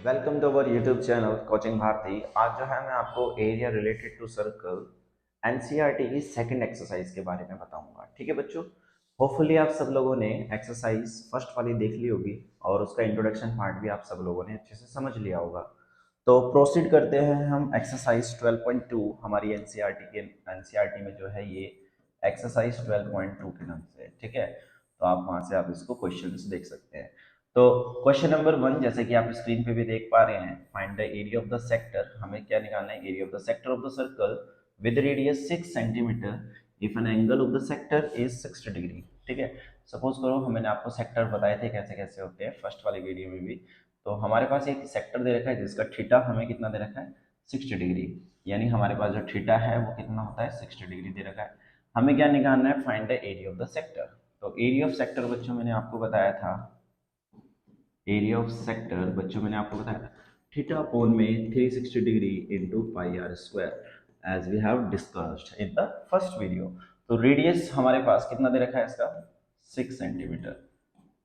Welcome to our YouTube channel coaching Bharti. आज जो है मैं आपको area related to circle NCERT की सेकंड एक्सरसाइज के बारे में बताऊंगा। ठीक है बच्चों, होपफुली आप सब लोगों ने एक्सरसाइज फर्स्ट वाली देख ली होगी और उसका इंट्रोडक्शन पार्ट भी आप सब लोगों ने अच्छे से समझ लिया होगा। तो प्रोसीड करते हैं हम एक्सरसाइज 12.2। हमारी एनसीईआरटी में जो है ये एक्सरसाइज 12.2 के नाम से, ठीक है। तो आप वहां से आप इसको क्वेश्चंस देख सकते हैं। तो क्वेश्चन नंबर 1, जैसे कि आप स्क्रीन पे भी देख पा रहे हैं, find the area of the sector. हमें क्या निकालना है? Area of the sector of the circle with radius 6 centimetre if an angle of the sector is 60 degree. ठीक है, सपोज करो मैंने आपको सेक्टर बताए थे कैसे कैसे होते हैं फर्स्ट वाले वीडियो में भी। तो हमारे पास एक सेक्टर दे रखा है जिसका थीटा हमें कितना दे रखा है? 60 डिग्री। यानी हमारे पास जो थीटा है वो कितना होता है? 60 डिग्री दे रखा है। हमें क्या निकालना है? Find the area of the sector. तो एरिया ऑफ सेक्टर बच्चों मैंने आपको बताया था, एरिया ऑफ सेक्टर बच्चों मैंने आपको बताया थीटा अपॉन में 360 degree into pi are square as we have discussed in the first video. तो रेडियस हमारे पास कितना दे रखा है इसका? 6 सेंटीमीटर।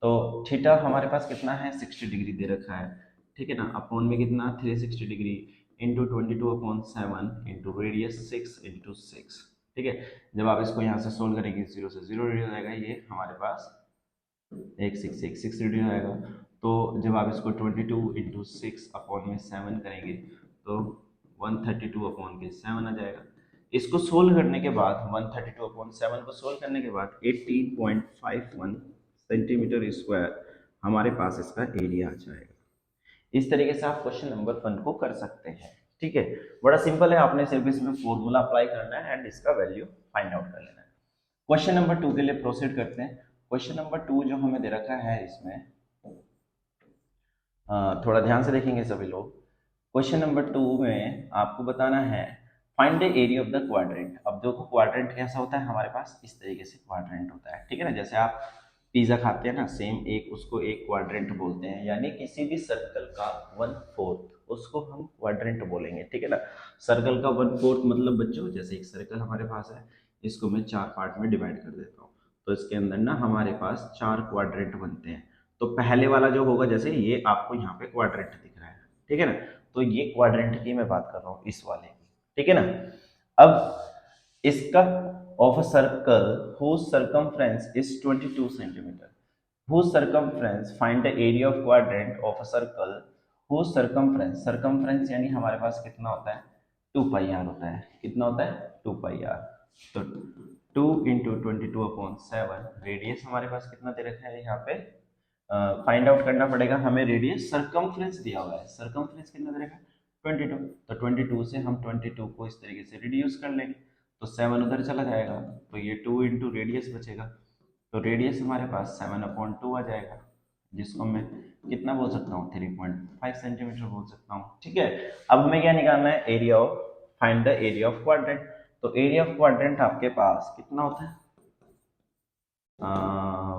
तो थीटा हमारे पास कितना है? 60 डिग्री दे रखा है, ठीक है ना। अपॉन में कितना? 360 degree into 22/7 into radius 6 into 6। ठीक है, जब आप इसको यहाँ से सोल्व करेंगे 0 से 0 रेडियस आएगा, ये हमारे पास एक सिक्स रेडियन आएगा। तो जब आप इसको 22 इंटू 6 अपॉन में 7 करेंगे तो 132 अपॉन के 7 आ जाएगा। इसको सोल्व करने के बाद 132 अपॉन 7 को सोल्व करने के बाद 18.51 सेंटीमीटर स्क्वायर हमारे पास इसका एरिया आ जाएगा। इस तरीके से आप क्वेश्चन नंबर 1 को कर सकते हैं। ठीक है, बड़ा सिंपल है, आपने सिर्फ इसमें फॉर्मूला अप्लाई करना है एंड इसका वैल्यू फाइंड आउट कर लेना है। क्वेश्चन नंबर 2 के लिए प्रोसीड करते हैं। क्वेश्चन नंबर 2 जो हमें दे रखा है इसमें थोड़ा ध्यान से देखेंगे सभी लोग। क्वेश्चन नंबर 2 में आपको बताना है find the area of the quadrant. अब देखो क्वाड्रेंट कैसा होता है हमारे पास, इस तरीके से क्वाड्रेंट होता है, ठीक है ना। जैसे आप पिज्जा खाते हैं ना, सेम एक उसको एक क्वाड्रेंट बोलते हैं, यानी किसी भी सर्कल का 1/4 उसको हम क्वाड्रेंट बोलेंगे, ठीक है ना। सर्कल का 1/4 मतलब बच्चों, जैसे एक सर्कल हमारे पास है, इसको मैं 4 पार्ट में डिवाइड कर देता हूँ, तो इसके अंदर ना हमारे पास 4 क्वाड्रेंट बनते हैं। तो पहले वाला जो होगा, जैसे ये आपको यहाँ पे क्वाड्रेंट दिख रहा है, ठीक है ना, तो ये क्वाड्रेंट की मैं बात कर रहा हूँ, इस वाले की, ठीक है ना। अब इसका of a circle whose circumference is 22 centimetre, whose circumference find the area of quadrant of a circle whose circumference यानी हमारे पास कितना होता है? 2 पाई आर होता है। कितना होता है? 2 पाई आर। तो 2 इंटू 22/7 रेडियस हमारे पास कितना दे रखा है यहाँ पे? फाइंड आउट करना पड़ेगा हमें रेडियस। सरकमफ्रेंस दिया हुआ है, सरकमफ्रेंस कितना दे रखा है? 22। तो 22 से हम 22 को इस तरीके से रिड्यूस कर लेंगे तो 7 उधर चला जाएगा, तो ये 2 इंटू रेडियस बचेगा। तो रेडियस हमारे पास 7/2 आ जाएगा, जिसको मैं कितना बोल सकता हूँ? 3.5 सेंटीमीटर बोल सकता हूँ, ठीक है। अब हमें क्या निकालना है? Area of, find the area of quadrant. तो एरिया ऑफ क्वाड्रेंट आपके पास कितना होता है?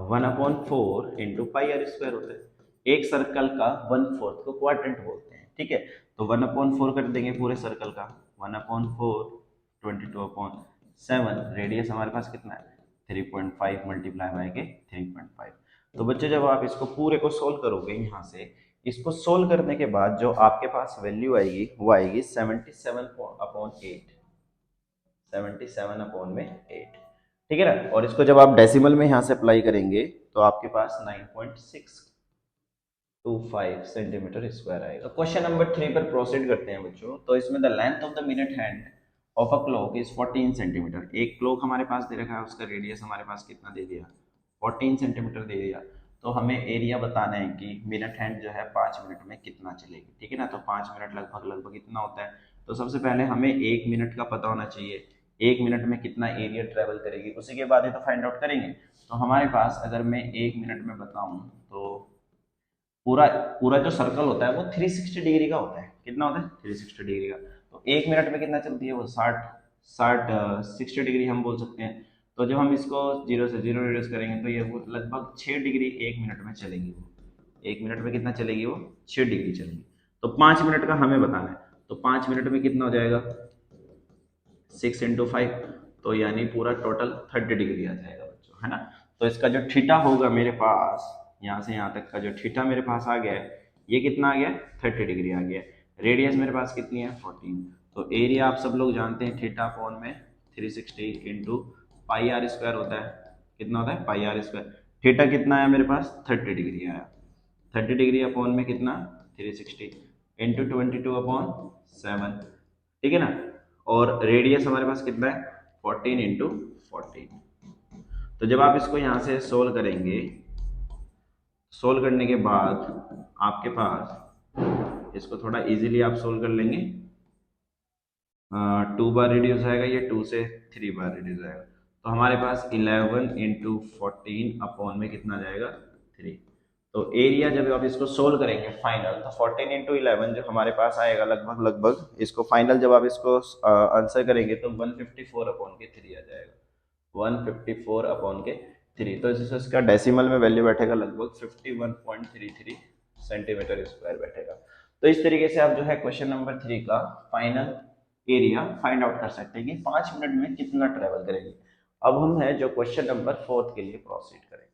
1/4 इंटू पाई आर स्क्वायर होता है। एक सर्कल का 1/4 को क्वाड्रेंट बोलते हैं, ठीक है। तो 1/4 कर देंगे पूरे सर्कल का, 1/4 22/7। रेडियस हमारे पास कितना है? 3.5 मल्टीप्लाई बाय के 3.5। तो बच्चे जब आप इसको पूरे को सोल्व करोगे यहाँ से, इसको सोल्व करने के बाद जो आपके पास वैल्यू आएगी वो आएगी 77/8, 77/8, ठीक है ना। और इसको जब आप डेसिमल में यहाँ से अप्लाई करेंगे तो आपके पास 9.625 सेंटीमीटर स्क्वायर आएगा। तो क्वेश्चन नंबर 3 पर प्रोसीड करते हैं बच्चों। तो इसमें the length of the minute hand of a clock is 14 centimetre. एक क्लॉक हमारे पास दे रखा है, उसका रेडियस हमारे पास कितना दे दिया? 14 सेंटीमीटर दे दिया। तो हमें एरिया बताना है कि मिनट हैंड जो है 5 मिनट में कितना चलेगी, ठीक है ना। तो 5 मिनट लगभग लगभग इतना होता है। तो सबसे पहले हमें 1 मिनट का पता होना चाहिए, 1 मिनट में कितना एरिया ट्रेवल करेगी, उसी के बाद ही तो फाइंड आउट करेंगे। तो हमारे पास अगर मैं 1 मिनट में बताऊं तो पूरा पूरा जो सर्कल होता है वो 360 डिग्री का होता है। कितना होता है? 360 डिग्री का। तो 1 मिनट में कितना चलती है वो? 60 60 डिग्री हम बोल सकते हैं। तो जब हम इसको 0 से 0 रेडियस करेंगे तो ये वो लगभग 6 डिग्री 1 मिनट में चलेगी। वो 1 मिनट में कितना चलेगी? वो 6 डिग्री चलेगी। तो 5 मिनट का हमें बताना है, तो 5 मिनट में कितना हो जाएगा? 6 इंटू 5, तो यानी पूरा टोटल 30 डिग्री आ जाएगा बच्चों, है ना। तो इसका जो थीटा होगा मेरे पास, यहाँ से यहाँ तक का जो थीटा मेरे पास आ गया है, ये कितना आ गया 30 डिग्री आ गया। रेडियस मेरे पास कितनी है 14। तो एरिया आप सब लोग जानते हैं थीटा अपॉन में 360 इंटू पाई आर स्क्वायर होता है। कितना होता है पाई आर स्क्वायर। थीटा कितना है मेरे पास 30 डिग्री आया। 30 डिग्री अपॉन में कितना 360 इंटू 22 अपॉन 7, ठीक है ना। और रेडियस हमारे पास कितना है 14 इंटू 14। तो जब आप इसको यहाँ से सोल्व करेंगे, सोल्व करने के बाद आपके पास इसको थोड़ा इजीली आप सोल्व कर लेंगे। 2 बार रिड्यूस आएगा, ये 2 से 3 बार रिड्यूस आएगा। तो हमारे पास 11 इंटू 14 अपॉन में कितना जाएगा 3। तो एरिया जब आप इसको सोल्व करेंगे फाइनल, तो 14 इंटू 11 जो हमारे पास आएगा लगभग लगभग, इसको फाइनल जब आप इसको आंसर करेंगे तो 154 अपॉन के 3 आ जाएगा। 154 अपॉन के 3। तो इसका डेसिमल में वैल्यू बैठेगा लगभग 51.33 सेंटीमीटर स्क्वायर बैठेगा। तो इस तरीके से आप जो है क्वेश्चन नंबर 3 का फाइनल एरिया फाइंड आउट कर सकते हैं कि 5 मिनट में कितना ट्रेवल करेंगे। अब हम है जो क्वेश्चन नंबर 4 के लिए प्रोसीड करेंगे।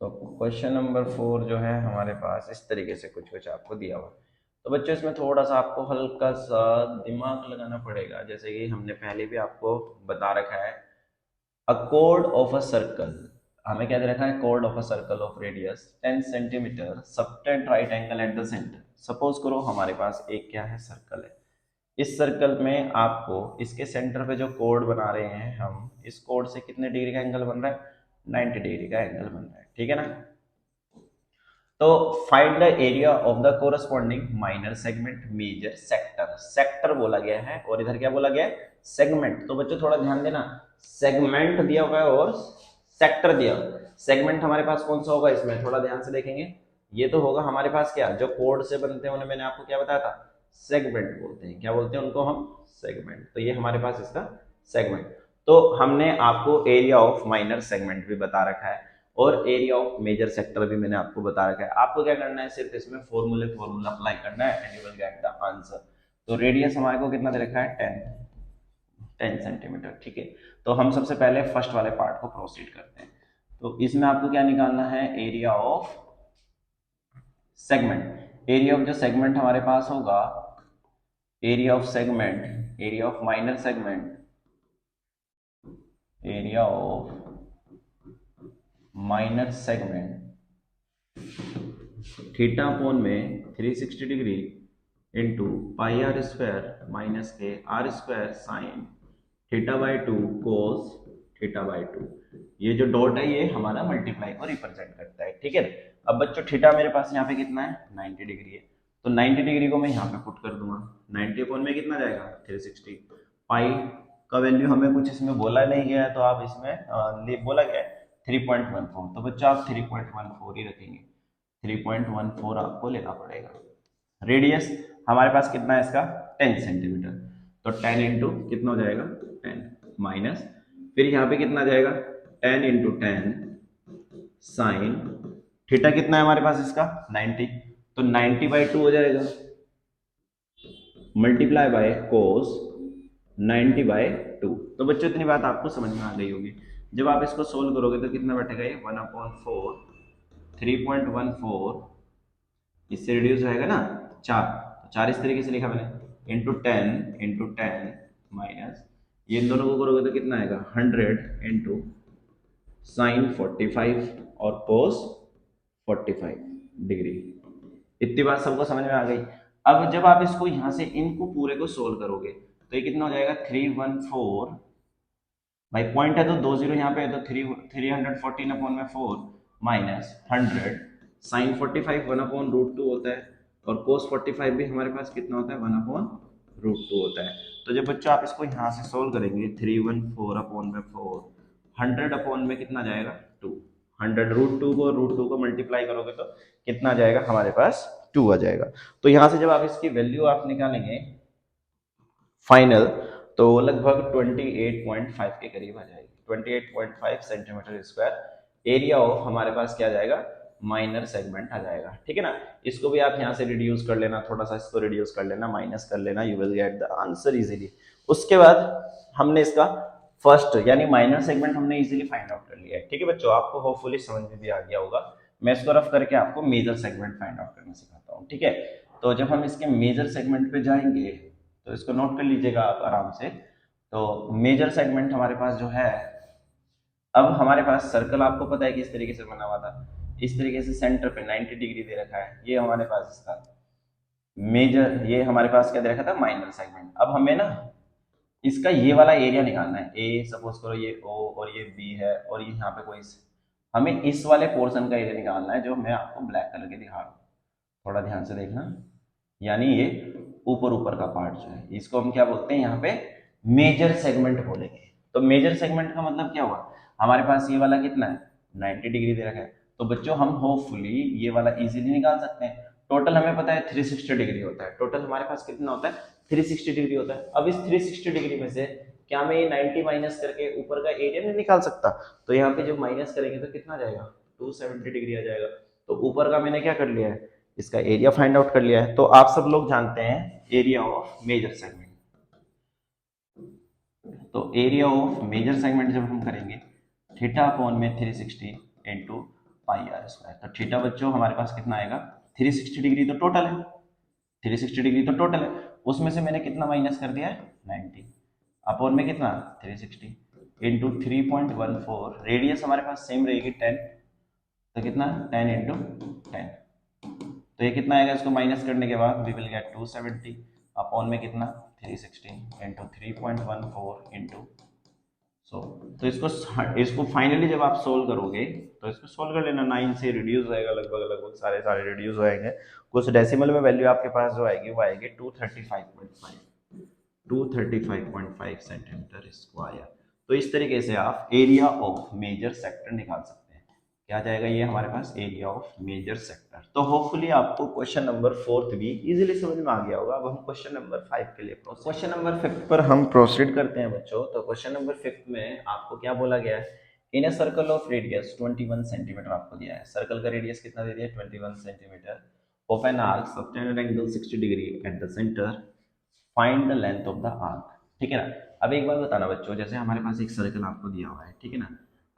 तो क्वेश्चन नंबर 4 जो है हमारे पास इस तरीके से कुछ कुछ आपको दिया हुआ। तो बच्चों इसमें थोड़ा सा आपको हल्का सा दिमाग लगाना पड़ेगा, जैसे कि हमने पहले भी आपको बता रखा है अ chord ऑफ अ सर्कल। हमें क्या दे रखा है chord of a circle of radius 10 centimetre subtend right angle eight the centre. Suppose करो हमारे पास एक क्या है सर्कल है। इस सर्कल में आपको इसके सेंटर पे जो कोड बना रहे हैं हम, इस कोड से कितने डिग्री का एंगल बन रहा है 90 डिग्री का एंगल बन रहा है, ठीक है ना। तो find the area of the corresponding minor segment major sector. Sector बोला गया है और इधर क्या बोला गया है सेगमेंट। तो बच्चों थोड़ा ध्यान देना, सेगमेंट दिया हुआ है और सेक्टर दिया हुआ है। सेगमेंट हमारे पास कौन सा होगा इसमें थोड़ा ध्यान से देखेंगे, ये तो होगा हमारे पास क्या जो कोड से बनते हैं उन्हें मैंने आपको क्या बताया था सेगमेंट बोलते हैं। क्या बोलते हैं उनको हम सेगमेंट। तो ये हमारे पास इसका सेगमेंट। तो हमने आपको एरिया ऑफ माइनर सेगमेंट भी बता रखा है और एरिया ऑफ मेजर सेक्टर भी मैंने आपको बता रखा है। आपको क्या करना है सिर्फ इसमें फॉर्मूला अप्लाई करना है and you will get the answer. तो रेडियस हमारे को कितना दे रखा है 10 सेंटीमीटर, ठीक है। तो हम सबसे पहले फर्स्ट वाले पार्ट को प्रोसीड करते हैं। तो इसमें आपको क्या निकालना है area of segment. Area of जो सेगमेंट हमारे पास होगा, area of segment, area of minor segment, area of minor segment theta upon में 360 degree into pi are square minus के R square sine theta by 2 cos theta by 2। ये जो dot है ये हमारा मल्टीप्लाई को रिप्रेजेंट करता है, ठीक है। अब बच्चों थीटा मेरे पास यहाँ पे कितना है 90 डिग्री है। तो 90 डिग्री को मैं यहाँ पे पुट कर दूंगा। 90 अपॉन में कितना जाएगा 360। पाई का वैल्यू हमें कुछ इसमें बोला नहीं गया है, तो आप इसमें बोला गया है 3.14। तो बच्चों आप 3.14 ही रखेंगे। 3.14 आपको लेना पड़ेगा। रेडियस हमारे पास कितना है इसका 10 सेंटीमीटर। तो 10 इंटू कितना हो जाएगा 10 माइनस फिर यहाँ पे कितना जाएगा 10 इंटू 10 साइन थीटा कितना है हमारे पास इसका 90। तो 90/2 हो जाएगा मल्टीप्लाई बाय कोस 90/2। तो बच्चों इतनी बात आपको समझ में आ गई होगी। जब आप इसको सोल्व करोगे तो कितना बैठेगा ये 1/4 3.14 इससे रिड्यूस होएगा ना 4। तो 4 इस तरीके से लिखा मैंने इंटू 10 माइनस ये इन दोनों को करोगे तो कितना आएगा 100 इंटू साइन 45 और कोस 45 डिग्री। इतनी बात सबको समझ में आ गई। अब जब आप इसको यहां से इनको पूरे को सोल्व करोगे तो ये कितना हो जाएगा 314 भाई पॉइंट है तो 2 जीरो यहाँ पे है तो 314 अपॉन में 4 माइनस 100 साइन 45 1/√2 होता है और कोस 45 भी हमारे पास कितना होता है 1/√2 होता है। तो जब बच्चों आप इसको यहाँ से सोल्व करेंगे 314 अपॉन में 4 100 अपॉन में कितना जाएगा 2। 100 √2 को मल्टीप्लाई करोगे तो कितना जाएगा हमारे पास 2 आ जाएगा। तो यहाँ से जब आप इसकी वैल्यू आप निकालेंगे फाइनल तो लगभग 28.5 के करीब आ जाएगी। 28.5 सेंटीमीटर स्क्वायर एरिया ऑफ हमारे पास क्या जाएगा माइनर सेगमेंट आ जाएगा, ठीक है ना। इसको भी आप यहाँ से रिड्यूस कर लेना, थोड़ा सा इसको रिड्यूस कर लेना, माइनस कर लेना, you will get the answer easily. उसके बाद हमने इसका फर्स्ट यानी माइनर सेगमेंट हमने इजीली फाइंड आउट कर लिया है, ठीक है बच्चों। आपको होपफुली समझ में भी आ गया होगा मैं इसको रफ करके आपको मेजर सेगमेंट फाइंड आउट करना सिखाता हूँ, ठीक है। तो जब हम इसके मेजर सेगमेंट पे जाएंगे तो इसको नोट कर लीजिएगा आप आराम से। तो मेजर सेगमेंट हमारे पास जो है, अब हमारे पास सर्कल आपको पता है कि इस तरीके से बना हुआ था, इस तरीके से सेंटर पे 90 डिग्री दे रखा है, ये हमारे पास इसका मेजर, ये हमारे पास क्या दे रखा था, माइनर सेगमेंट। अब हमें ना इसका ये वाला एरिया निकालना है, ए सपोज करो ये ओ और ये बी है और ये यहाँ पे कोई हमें इस वाले पोर्शन का एरिया निकालना है जो मैं आपको ब्लैक कलर के दिखा रहा हूँ, थोड़ा ध्यान से देखना। यानी ये ऊपर ऊपर का पार्ट जो है इसको हम क्या बोलते हैं यहाँ पे, मेजर सेगमेंट बोलेंगे। तो मेजर सेगमेंट का मतलब क्या हुआ, हमारे पास ये वाला कितना है, 90 डिग्री दे रखा है। तो बच्चों हम होपफुली ये वाला इजीली निकाल सकते हैं। टोटल हमें पता है 360 डिग्री होता है, टोटल हमारे पास कितना होता है, 360 डिग्री होता है। अब इस 360 डिग्री में से क्या मैं ये 90 माइनस करके ऊपर का एरिया नहीं निकाल सकता, तो यहाँ पे जब माइनस करेंगे तो कितना आ जाएगा, 270 डिग्री आ जाएगा। तो ऊपर का मैंने क्या कर लिया है, इसका एरिया फाइंड आउट कर लिया है। तो आप सब लोग जानते हैं एरिया ऑफ मेजर सेगमेंट। तो एरिया ऑफ मेजर सेगमेंट जब हम करेंगे, थीटा अपॉन में 360 इंटू पाई आर स्क्वायर। तो थीटा बच्चों हमारे पास कितना आएगा, 360 डिग्री तो टोटल है, 360 डिग्री तो टोटल है, उसमें से मैंने कितना माइनस कर दिया है, 90 अपॉन में कितना 360 इंटू 3.14, रेडियस हमारे पास सेम रहेगी 10, तो कितना 10 इंटू 10, तो ये कितना आएगा, इसको माइनस करने के बाद वी विल गेट 270 अपॉन में कितना 360 इंटू 3.14 इंटू सो। तो इसको फाइनली जब आप सोल्व करोगे तो इसको सोल्व कर लेना, 9 से रिड्यूस होएगा, लगभग लगभग सारे सारे रिड्यूस होएंगे। कुछ डेसिमल में वैल्यू आपके पास जो आएगी वो आएगी 235.5 सेंटीमीटर स्क्वायर। तो इस तरीके से आप एरिया ऑफ मेजर सेक्टर निकाल सकते हैं। क्या आ जाएगा ये हमारे पास, एरिया ऑफ मेजर सेक्टर। तो होपफुली आपको क्वेश्चन नंबर 4 भी इजीली समझ में आ गया होगा। अब हम क्वेश्चन नंबर 5 के लिए क्वेश्चन नंबर 5 पर हम प्रोसीड करते हैं बच्चों। तो क्वेश्चन नंबर 5 में आपको क्या बोला गया है, in a circle of radius 21 centimetre आपको दिया है। सर्कल का रेडियस कितना दे दिया, 21 centimetre, of an arc subtended angle 60 degree at the centre, find the length of the arc. ठीक है ना। अब एक बात बताना बच्चों, जैसे हमारे पास एक सर्कल आपको दिया हुआ है, ठीक है ना।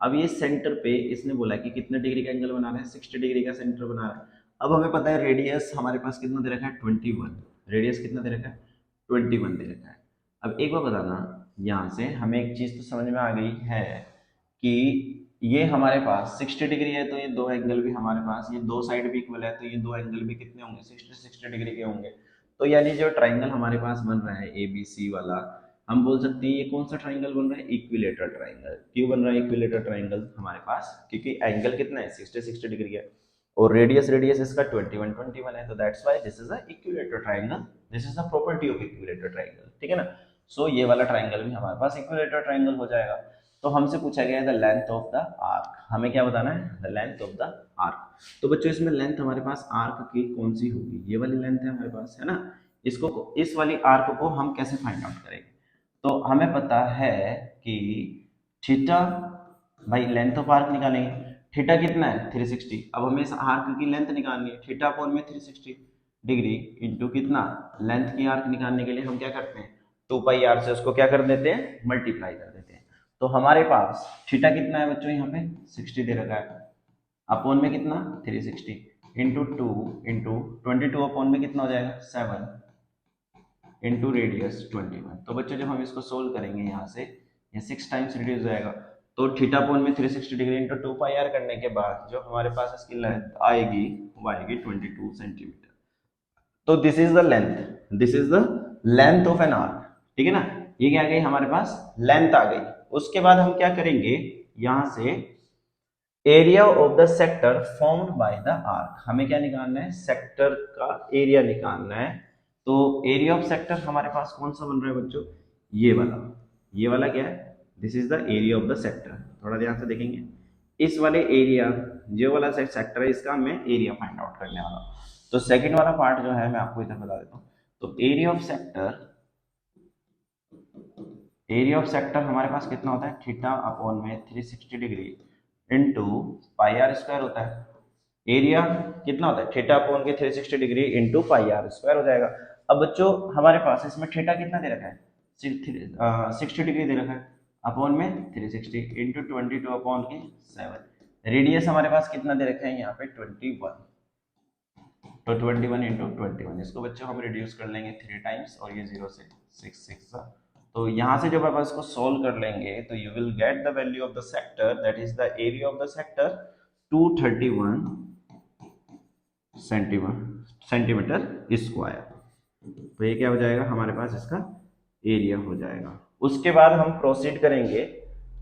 अब ये सेंटर पे इसने बोला कि कितने डिग्री का एंगल बना रहा है, 60 डिग्री का सेंटर बना रहा है। अब हमें पता है रेडियस हमारे पास कितना दे रखा है, 21। रेडियस कितना दे रखा है, 21 दे रखा है। अब एक बार बताना, यहाँ से हमें एक चीज़ तो समझ में आ गई है कि ये हमारे पास 60 डिग्री है, तो ये दो एंगल भी हमारे पास, ये दो साइड भी इक्वल है, तो ये दो एंगल भी कितने होंगे, 60 डिग्री के होंगे। तो यानी जो ट्राइंगल हमारे पास बन रहा है ABC वाला, हम बोल सकते हैं ये कौन सा ट्राइंगल बन रहा है, इक्विलेटरल ट्राइंगल। क्यों बन रहा है इक्विलेटरल ट्राइंगल हमारे पास, क्योंकि एंगल कितना है, 60 डिग्री है और रेडियस रेडियस इसका 21 है, तो that's why this is a equilateral triangle, this is the property of equilateral triangle. ठीक है ना। सो ये वाला ट्राइंगल भी हमारे पास इक्विलेटरल ट्राइंगल हो जाएगा। तो हमसे पूछा गया है the length of the arc, हमें क्या बताना है, the length of the arc. तो बच्चों इसमें लेंथ हमारे पास आर्क की कौन सी होगी, ये वाली लेंथ है हमारे पास, है ना। इसको, इस वाली आर्क को हम कैसे फाइंड आउट करेंगे, तो हमें पता है कि थीटा, भाई लेंथ ऑफ आर्क निकालेंगे, थीटा कितना है 360। अब हमें इस आर्क की लेंथ निकालनी है, थीटा अपॉन में 360 डिग्री इंटू कितना, लेंथ की आर्क निकालने के लिए हम क्या करते हैं, 2 पाई आर से उसको क्या कर देते हैं, मल्टीप्लाई कर देते हैं। तो हमारे पास थीटा कितना है बच्चों, यहाँ पे 60 दे रखा है, अपॉन में कितना 360 इंटू 2 इंटू 22 अपॉन में कितना हो जाएगा 7 इंटू रेडियस 21। तो बच्चों जब हम इसको सोल्व करेंगे यहाँ से, ये 6 टाइम्स रिड्यूस हो जाएगा। तो थीटा अपॉन में 360 डिग्री इंटू 2 पाई आर करने के बाद जो हमारे पास इसकी लेंथ आएगी वो आएगी 22 सेंटीमीटर। तो this is the length, this is the length of an arc. ठीक है ना। ये क्या आ गई हमारे पास, लेंथ आ गई। उसके बाद हम क्या करेंगे, यहां से area of the sector formed by the arc, हमें क्या निकालना है, सेक्टर का एरिया निकालना है। तो एरिया ऑफ सेक्टर हमारे पास कौन सा बन रहा है बच्चों, ये वाला, ये वाला क्या है, this is the area of the sector. थोड़ा ध्यान से देखेंगे, इस वाले एरिया, जो वाला सेक्टर है इसका मैं एरिया फाइंड आउट करने वाला हूँ। तो सेकंड वाला पार्ट जो है मैं आपको इधर बता देता हूँ। तो area of sector, area of sector हमारे पास कितना होता है, थीटा अपॉन में 360 degree into pi are square होता है। एरिया कितना होता है, थीटा अपॉन के 360 degree into pi are square हो जाएगा। अब बच्चों हमारे पास इसमें थीटा कितना दे रखा है, 60 डिग्री दे रखा है, अपॉन में 360 इंटू 22 अपॉन के 7, रेडियस हमारे पास कितना दे रखा है यहाँ पे 21, तो 21 इंटू 21, इसको बच्चों हम रिड्यूस कर लेंगे 3 टाइम्स और ये 0 से 6 तो यहाँ से जब आप इसको सोल्व कर लेंगे तो you will get the value of the sector, that is the area of the sector 231 centimetre square. तो ये क्या हो जाएगा हमारे पास, इसका एरिया हो जाएगा। उसके बाद हम प्रोसीड करेंगे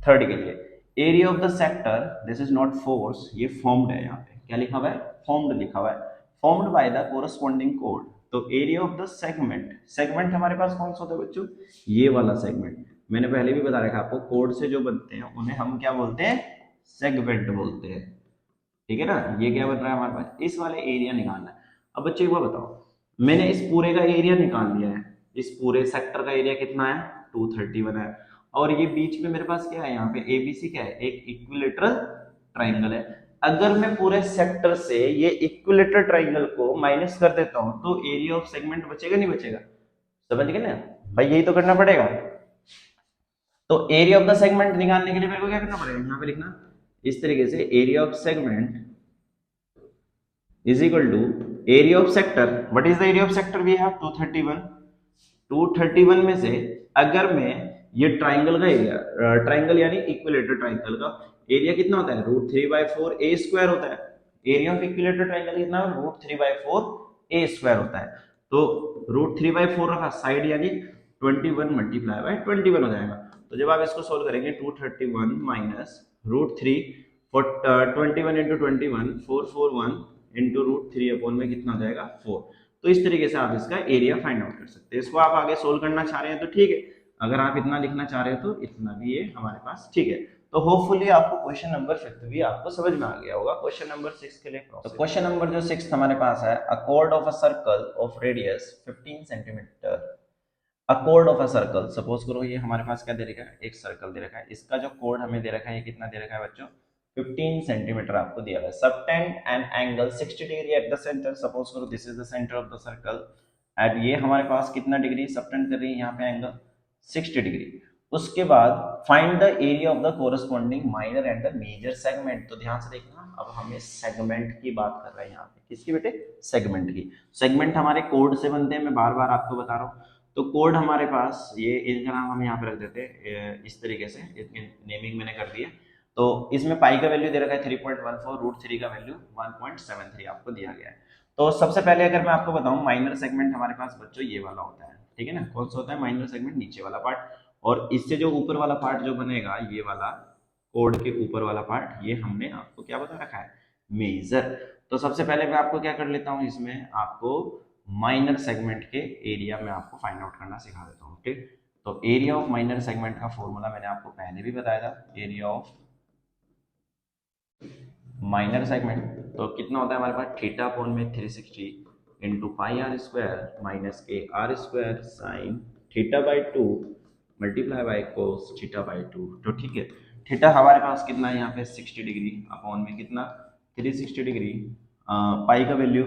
थर्ड के लिए। Area of the sector, this is not force, ये फॉर्म्ड है, यहाँ पे क्या लिखा हुआ है, फॉर्म्ड लिखा हुआ है, फॉर्म्ड बाय द कोरस्पॉन्डिंग कोड। तो area of the segment, segment हमारे पास कौन सा होता है बच्चों, ये वाला सेगमेंट। मैंने पहले भी बता रखा आपको, कोड से जो बनते हैं उन्हें हम क्या बोलते हैं, सेगमेंट बोलते हैं, ठीक है ना। ये क्या बन रहा है हमारे पास, इस वाले एरिया निकालना है। अब बच्चे एक बार बताओ, मैंने इस पूरे का एरिया निकाल लिया है, इस पूरे सेक्टर का एरिया कितना है 231 है, और ये बीच में मेरे पास क्या है, यहाँ पे एबीसी क्या है, एक इक्विलेटरल ट्राइंगल है। अगर मैं पूरे सेक्टर से ये इक्विलेटरल ट्राइंगल को माइनस कर देता हूं तो एरिया ऑफ सेगमेंट बचेगा नहीं बचेगा, समझ गए ना भाई, यही तो करना पड़ेगा। तो एरिया ऑफ द सेगमेंट निकालने के लिए मेरे को क्या करना पड़ेगा, यहाँ पे लिखना इस तरीके से, area of segment is equal to area of sector. What is the area of sector? We have 231. 231 में से अगर मैं ये ट्राइंगल का एरिया, ट्राइंगल यानी इक्विलेटरल ट्राइंगल का एरिया कितना होता है, √3/4 a स्क्वायर होता है। एरिया ऑफ इक्विलेटरल ट्राइंगल कितना, √3/4 a स्क्वायर होता है। तो √3/4 रखा साइड, यानी 21 मल्टीप्लाई बाय 21 हो जाएगा। तो जब आप इसको सोल्व करेंगे 231 माइनस √3 21 इंटू 21 441 इंटू √3 अपॉन में कितना हो जाएगा 4। तो इस तरीके से आप इसका एरिया फाइंड आउट कर सकते हैं। इसको आप आगे सोल्व करना चाह रहे हैं तो ठीक है, अगर आप इतना लिखना चाह रहे हो तो इतना भी ये हमारे पास ठीक है। तो होपफुली आपको क्वेश्चन नंबर 5 भी आपको समझ में आ गया होगा। क्वेश्चन नंबर 6 के लिए तो क्वेश्चन नंबर जो 6 हमारे पास है, अ chord of a circle of radius 15 centimetre, a chord of a circle, suppose करो ये हमारे पास क्या दे रखा है, एक सर्कल दे रखा है, इसका जो chord हमें दे रखा है ये कितना दे रखा है बच्चों, 15 सेंटीमीटर आपको दिया हुआ है। Subtend an angle 60 degree at the centre, suppose करो this is the centre of the circle and ये हमारे पास कितना डिग्री सबटेंड कर रही है यहाँ पे एंगल 60 डिग्री। उसके बाद find the area of the corresponding minor and the major segment. तो ध्यान से देखना, अब हमें सेगमेंट की बात कर रहे हैं यहाँ पे, किसकी बेटे, सेगमेंट की। सेगमेंट हमारे कोड से बनते हैं, मैं बार बार आपको बता रहा हूँ। तो कोड हमारे पास ये, इनका नाम हम यहाँ पे रख देते हैं इस तरीके से, इसकी नेमिंग मैंने कर दी है। तो इसमें पाई का वैल्यू दे रखा है 3.14, √3 का वैल्यू 1.73 आपको दिया गया है। तो सबसे पहले अगर मैं आपको बताऊं, माइनर सेगमेंट हमारे पास बच्चों ये वाला होता है, ठीक है ना। कौन सा होता है माइनर सेगमेंट, नीचे वाला पार्ट, और इससे जो ऊपर वाला पार्ट जो बनेगा, ये वाला कोड के ऊपर वाला पार्ट, ये हमने आपको क्या बता रखा है, मेजर। तो सबसे पहले मैं आपको क्या कर लेता हूँ, इसमें आपको माइनर सेगमेंट के एरिया में आपको फाइंड आउट करना सिखा देता हूँ, ठीक। तो एरिया ऑफ माइनर सेगमेंट का फॉर्मूला मैंने आपको पहले भी बताया था, एरिया ऑफ माइनर सेगमेंट तो कितना होता है हमारे पास, थीटा अपॉन में 360 into pi are square minus के R square sine theta by 2 multiply by cos theta by 2। तो ठीक है, थीटा हमारे पास कितना है यहाँ पे 60 डिग्री, अपॉन में कितना 360 डिग्री, पाई का वैल्यू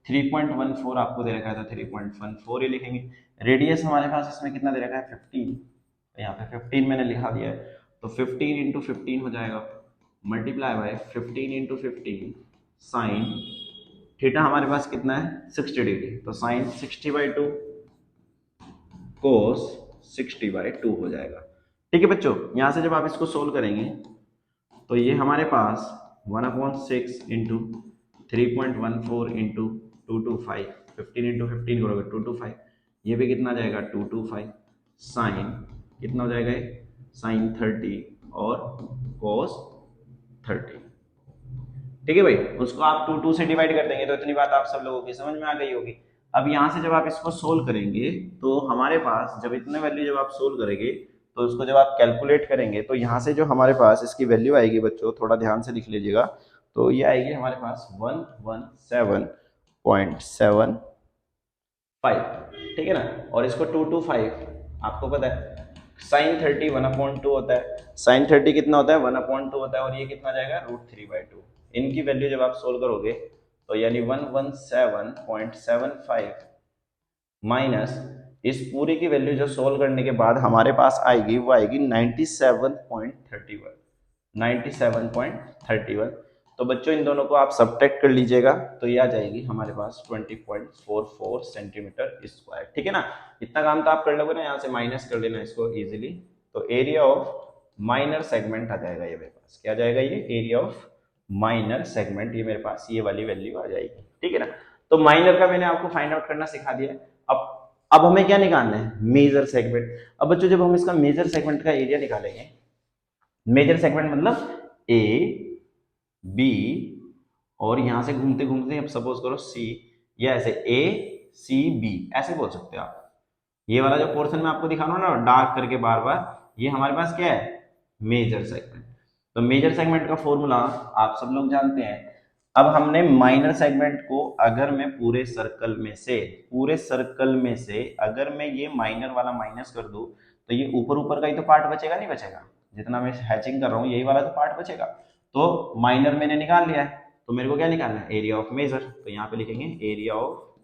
3.14 आपको दे रखा था, 3.14 ही लिखेंगे। रेडियस हमारे पास इसमें कितना दे रखा है 15, तो यहाँ पे 15 मैंने लिखा दिया है, तो 15 इंटू 15 हो जाएगा multiply by 15 into 15 sine theta हमारे पास कितना है 60 डिग्री, तो साइन 60/2 कोस 60/2 हो जाएगा। ठीक है बच्चों, यहां से जब आप इसको सोल्व करेंगे तो ये हमारे पास 1/6 इंटू 3.14 इंटू 225, 15 इंटू 15 करोगे 225, ये भी कितना जाएगा 225 साइन कितना हो जाएगा, साइन 30 और कोस 30। ठीक है भाई, उसको आप 2 से डिवाइड कर देंगे तो इतनी बात आप सब लोगों की समझ में आ गई होगी। अब यहाँ से जब आप इसको सोल्व करेंगे तो हमारे पास जब इतने वैल्यू जब आप सोल्व करेंगे तो उसको जब आप कैलकुलेट करेंगे तो यहाँ से जो हमारे पास इसकी वैल्यू आएगी बच्चों, थोड़ा ध्यान से लिख लीजिएगा, तो ये आएगी हमारे पास 117.75, ठीक है ना। और इसको 225 आपको पता है साइन 30 1/2 होता है, साइन 30 कितना होता है 1/2 होता है, और ये कितना जाएगा √3/2। इनकी वैल्यू जब आप सोल्व करोगे तो यानी 117.75 माइनस इस पूरी की वैल्यू जो सोल्व करने के बाद हमारे पास आएगी वो आएगी 97.31, 97.31। तो बच्चों इन दोनों को आप सब्ट्रैक्ट कर लीजिएगा तो ये आ जाएगी हमारे पास 20.44 सेंटीमीटर स्क्वायर। ठीक है ना, इतना काम तो आप कर लोगे ना, यहाँ से माइनस कर लेना इसको इजीली। तो एरिया ऑफ माइनर सेगमेंट आ जाएगा ये मेरे पास, क्या आ जाएगा ये एरिया ऑफ माइनर सेगमेंट, ये मेरे पास ये वाली वैल्यू आ जाएगी। ठीक है ना, तो माइनर का मैंने आपको फाइंड आउट करना सिखा दिया। अब हमें क्या निकालना है, मेजर सेगमेंट। अब बच्चों जब हम इसका मेजर सेगमेंट का एरिया निकालेंगे, मेजर सेगमेंट मतलब ए बी और यहां से घूमते घूमते अब सपोज करो सी, या ऐसे ए सी बी ऐसे बोल सकते हो आप। ये वाला जो पोर्शन मैं आपको दिखा रहा हूँ ना डार्क करके बार बार, ये हमारे पास क्या है, मेजर सेगमेंट। तो मेजर सेगमेंट का फॉर्मूला आप सब लोग जानते हैं। अब हमने माइनर सेगमेंट को, अगर मैं पूरे सर्कल में से अगर मैं ये माइनर वाला माइनस कर दूं तो ये ऊपर ऊपर का ही तो पार्ट बचेगा, नहीं बचेगा, जितना मैं हैचिंग कर रहा हूँ यही वाला तो पार्ट बचेगा। तो माइनर मैंने निकाल लिया है, तो मेरे को क्या निकालना है, एरिया ऑफ मेजर। तो यहाँ पे लिखेंगे area of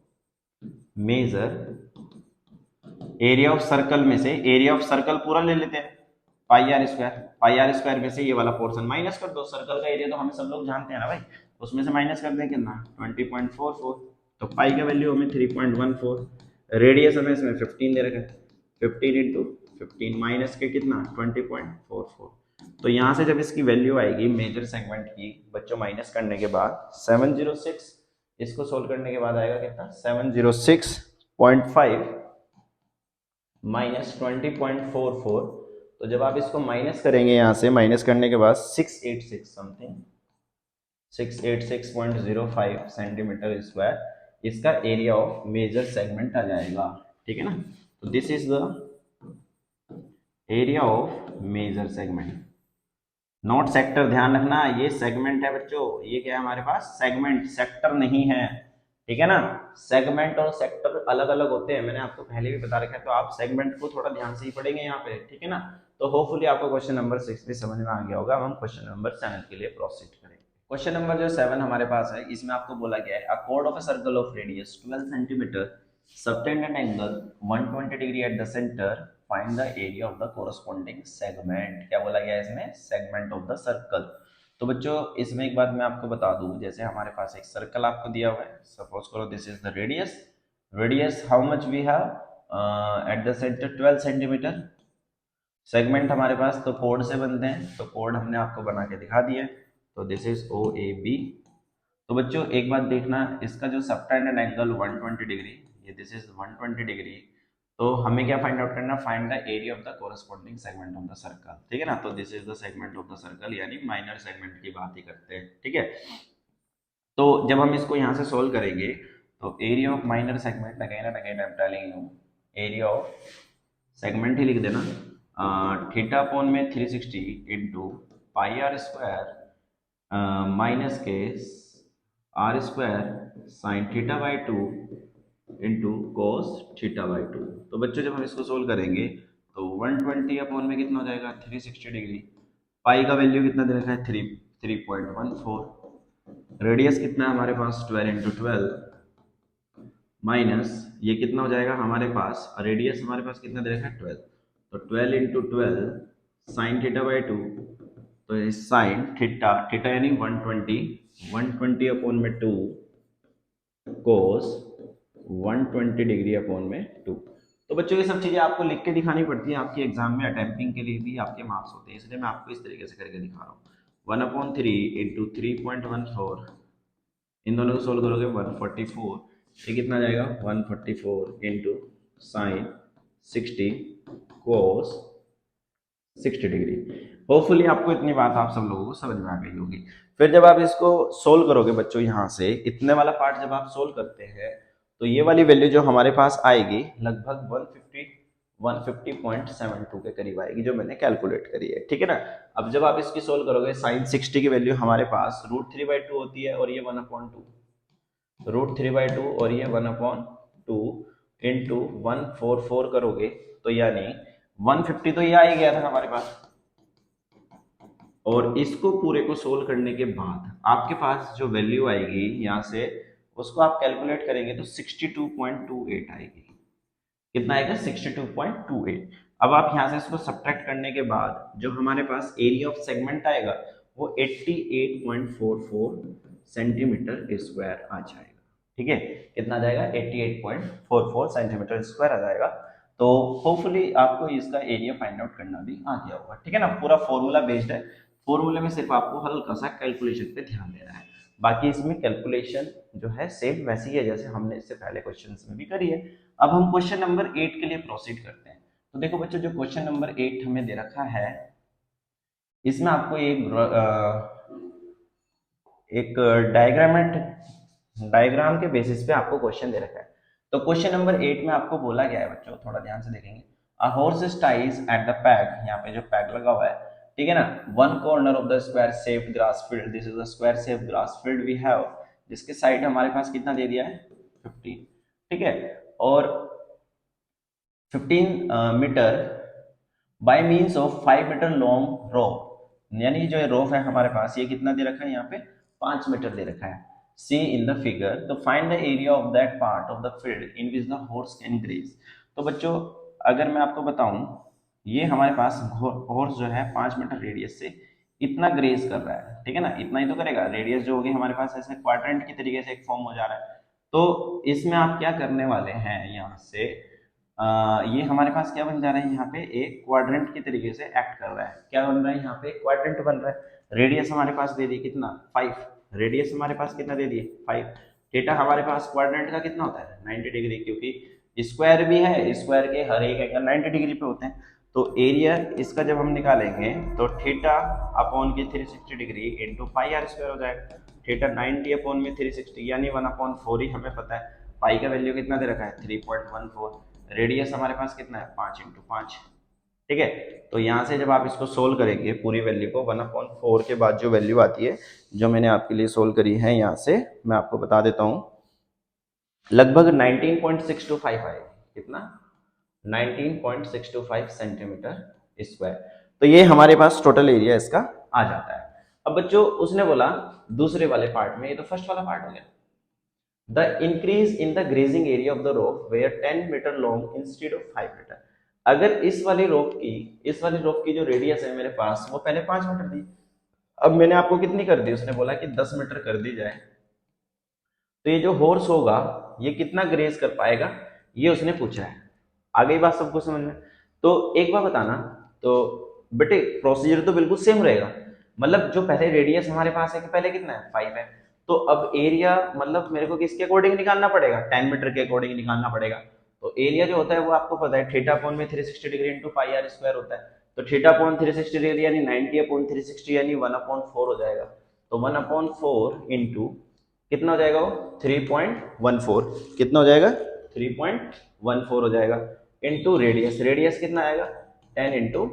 major, area of circle में से, एरिया ऑफ सर्कल पूरा ले लेते हैं pi are square, pi are square में से ये वाला पोर्शन माइनस कर दो। सर्कल का एरिया तो हम सब लोग जानते हैं ना भाई, उसमें से माइनस कर दें कितना 20.44, तो पाई का वैल्यू हमें 3.14, रेडियस हमें इसमें 15 दे रखा है, 15 इंटू 15 माइनस के कितना 20.44। तो यहाँ से जब इसकी वैल्यू आएगी मेजर सेगमेंट की बच्चों माइनस करने के बाद 706, इसको सोल्व करने के बाद आएगा कितना 706.5 माइनस 20.44। तो जब आप इसको माइनस करेंगे यहाँ से, माइनस करने के बाद 686 समथिंग 686.05 सेंटीमीटर स्क्वायर इसका एरिया ऑफ मेजर सेगमेंट आ जाएगा। ठीक है ना, तो this is the area of major segment, not sector, ध्यान रखना ये सेगमेंट है बच्चों, ये क्या है हमारे पास सेगमेंट, सेक्टर नहीं है। ठीक है ना, सेगमेंट और सेक्टर अलग अलग होते हैं, मैंने आपको पहले भी बता रखा है, तो आप सेगमेंट को थोड़ा ध्यान से ही पढ़ेंगे यहाँ पे। ठीक है ना, तो होपफुली आपको क्वेश्चन नंबर 6 भी समझ में आ गया होगा। हम क्वेश्चन नंबर 7 के लिए प्रोसीड करेंगे। क्वेश्चन नंबर जो 7 हमारे पास है, इसमें आपको बोला गया है अ chord of a circle of radius 12 centimetre subtend an angle 120 degree at the center, find the area of the corresponding segment। क्या बोला गया है इसमें, सेगमेंट ऑफ द सर्कल। तो बच्चों इसमें एक बात मैं आपको बता दूं, जैसे हमारे पास एक सर्कल आपको दिया हुआ है, सपोज करो this is the radius, radius how much we have at the centre 12 centimetre, segment हमारे पास तो कोड से बनते हैं, तो कोड हमने आपको बना के दिखा दिया, तो this is O A B. तो बच्चों एक बात देखना, इसका जो सबटेंडेड एंगल 120 डिग्री, ये दिस इज 120 डिग्री, तो हमें क्या फाइंड आउट करना, find the area of the corresponding segment of the circle. ठीक है ना, तो this is the segment of the circle, यानी माइनर सेगमेंट की बात ही करते हैं। ठीक है, तो जब हम इसको यहाँ से सोल्व करेंगे तो area of minor segment, again and again I am telling you, area of segment ही लिख देना, थीटा अपॉन में 360 into pi are square minus के R square sine theta by 2 into cos theta by 2। तो बच्चों जब हम इसको सोल्व करेंगे तो 120 अपॉन में कितना हो जाएगा 360 डिग्री, पाई का वैल्यू कितना दे रखा है 3.14, रेडियस कितना है हमारे पास 12 इंटू 12 माइनस ये कितना हो जाएगा हमारे पास, रेडियस हमारे पास कितना दे रखा है 12, तो 12 इंटू 12 साइन थीटा बाई 2, तो साइन थीटा, थीटा यानी 120 अपॉन में 2 कोस 120 डिग्री अपॉन में 2। तो बच्चों ये सब चीजें आपको लिख के दिखानी पड़ती है, आपके एग्जाम में अटेम्प्टिंग के लिए भी आपके मार्क्स होते हैं, इसलिए मैं आपको इस तरीके से करके दिखा रहा हूँ। 1/3 इंटू 3.14, इन दोनों को सोल्व करोगे 144, ये कितना आ जाएगा 144 इंटू साइन 60 कोस 60 डिग्री। होपफुली आपको इतनी बात आप सब लोगों को समझ में आ गई होगी। फिर जब आप इसको सोल्व करोगे बच्चों, यहाँ से इतने वाला पार्ट जब आप सोल्व करते हैं तो ये वाली वैल्यू जो हमारे पास आएगी लगभग 150.72 के करीब आएगी, जो मैंने कैलकुलेट करी है। ठीक है ना, अब जब आप इसकी सोल्व करोगे साइन 60 की वैल्यू हमारे पास √3/2 होती है, और ये 1/2, √3/2 और ये 1/2 इंटू 144 करोगे तो यानी 150 तो ये आ ही गया था हमारे पास। और इसको पूरे को सोल्व करने के बाद आपके पास जो वैल्यू आएगी यहाँ से, उसको आप कैलकुलेट करेंगे तो 62.28 आएगी। कितना आएगा 62.28। अब आप यहाँ से इसको सब्ट्रैक्ट करने के बाद जो हमारे पास एरिया ऑफ सेगमेंट आएगा वो 88.44 सेंटीमीटर स्क्वायर आ जाएगा। ठीक है, कितना आ जाएगा? 88.44 सेंटीमीटर स्क्वायर आ जाएगा। तो होपफुली आपको इसका एरिया फाइंड आउट करना भी आ गया होगा। ठीक है ना, पूरा फॉर्मूला बेस्ड है, फॉर्मूले में सिर्फ आपको हल्का सा कैलकुलेशन पे ध्यान देना है, बाकी इसमें कैलकुलेशन जो है सेम वैसी है जैसे हमने इससे पहले क्वेश्चन में भी करी है। अब हम क्वेश्चन नंबर 8 के लिए प्रोसीड करते हैं। तो देखो बच्चों, जो क्वेश्चन नंबर 8 हमें दे रखा है, इसमें आपको एक डायग्राम के बेसिस पे आपको क्वेश्चन दे रखा है। तो क्वेश्चन नंबर 8 में आपको बोला गया है बच्चों, थोड़ा ध्यान से देखेंगे। A horse ties at the pack, यहाँ पे जो पैक लगा हुआ है, ठीक है ना, one corner of the square shaped grass field, this is the square shaped grass field we have, जिसके साइड हमारे पास कितना दे दिया है? 15। ठीक है, और 15 metre by means of 5 metre long rope, यानी जो रोप है हमारे पास, ये कितना दे रखा है? यहाँ पे 5 मीटर दे रखा है। सी इन द फिगर, तो find the area of that part of the field in which the horse can graze. तो बच्चों, अगर मैं आपको बताऊं, ये हमारे पास हॉर्स जो है 5 मीटर रेडियस से इतना ग्रेज कर रहा है। ठीक है ना, इतना ही तो करेगा। रेडियस जो होगी हमारे पास ऐसे क्वाड्रेंट की तरीके से एक फॉर्म हो जा रहा है। तो इसमें आप क्या करने वाले हैं, यहाँ से ये हमारे पास क्या बन जा रहा है? यहाँ पे एक क्वाड्रेंट की तरीके से एक्ट कर रहा है। क्या बन रहा है? यहाँ पे क्वाड्रेंट बन रहा है। रेडियस हमारे पास दे दी कितना? 5। रेडियस हमारे पास कितना दे दिए? 5। थीटा हमारे पास क्वाड्रेंट का कितना होता है? 90 डिग्री, क्योंकि स्क्वायर भी है, स्क्वायर के हर एक एंगल 90 डिग्री पे होते हैं। तो एरिया इसका जब हम निकालेंगे तो थीटा अपॉन की 360 degree into pi are square हो जाएगा। थीटा 90 अपॉन में 360 यानी 1/4 ही हमें पता है। पाई का वैल्यू कितना दे रखा है? 3.14। रेडियस हमारे पास कितना है? 5 इंटू 5। ठीक है, तो यहाँ से जब आप इसको सोल्व करेंगे पूरी वैल्यू को, 1/4 के बाद जो वैल्यू आती है, जो मैंने आपके लिए सोल्व करी है, यहाँ से मैं आपको बता देता हूँ, लगभग 19.625 आएगी। कितना? 19.625 सेंटीमीटर स्क्वायर। तो ये हमारे पास टोटल एरिया इसका आ जाता है। अब बच्चों, उसने बोला दूसरे वाले पार्ट में, ये तो फर्स्ट वाला पार्ट हो गया, the increase in the grazing area of the rope were 10 metre long instead of 5 metre. अगर इस वाली रोप की जो रेडियस है मेरे पास, वो पहले 5 मीटर थी, अब मैंने आपको कितनी कर दी? उसने बोला कि 10 मीटर कर दी जाए, तो ये जो हॉर्स होगा ये कितना ग्रेज कर पाएगा, ये उसने पूछा है। आ गई बात सबको समझ में? तो एक बार बताना, तो बेटे प्रोसीजर तो बिल्कुल सेम रहेगा। मतलब जो पहले रेडियस हमारे पास है कि पहले कितना है? 5 है। तो अब एरिया मतलब मेरे को किसके अकॉर्डिंग निकालना पड़ेगा? 10 मीटर के अकॉर्डिंग निकालना पड़ेगा। तो एरिया जो होता है वो आपको पता है, थीटा अपॉन में 360 degree into pi are square होता है। तो थीटा अपॉन 360 डिग्री यानी 90 अपॉन 360 यानी 1/4 हो जाएगा। तो 1/4 इंटू कितना हो जाएगा? वो 3.14। कितना हो जाएगा? 3.14 हो जाएगा इंटू रेडियस। रेडियस कितना आएगा? 10 इंटू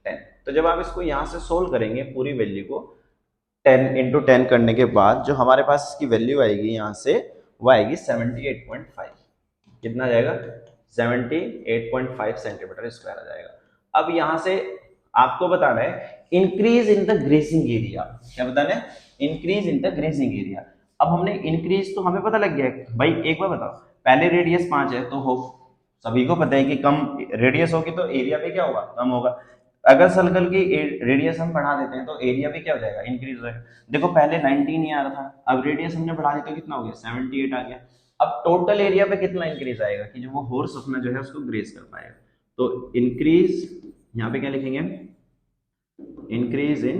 10। तो जब आप इसको यहाँ से सोल्व करेंगे पूरी वैल्यू को 10 इंटू 10 करने के बाद जो हमारे पास इसकी वैल्यू आएगी यहाँ से, वो आएगी 78.5। कितना आ जाएगा? 78.5 सेंटीमीटर स्क्वायर आ जाएगा। अब यहाँ से आपको बताना है increase in the gracing area. क्या बताना है? Increase in the gracing area. अब हमने इंक्रीज तो हमें पता लग गया है भाई। एक बार बताओ, पहले रेडियस 5 है तो हो सभी को पता है कि कम रेडियस होगी तो एरिया भी क्या होगा? कम होगा। अगर सर्कल की रेडियस हम बढ़ा देते हैं तो एरिया भी क्या हो जाएगा? इंक्रीज हो जाएगा। देखो पहले 19 ही आ रहा था, अब रेडियस हमने बढ़ा दी तो कितना हो गया? 78 आ गया। अब टोटल एरिया पे कितना इंक्रीज आएगा कि जो वो हॉर्स अपना जो है उसको ग्रेस कर पाएगा? तो इंक्रीज, यहाँ पे क्या लिखेंगे? Increase in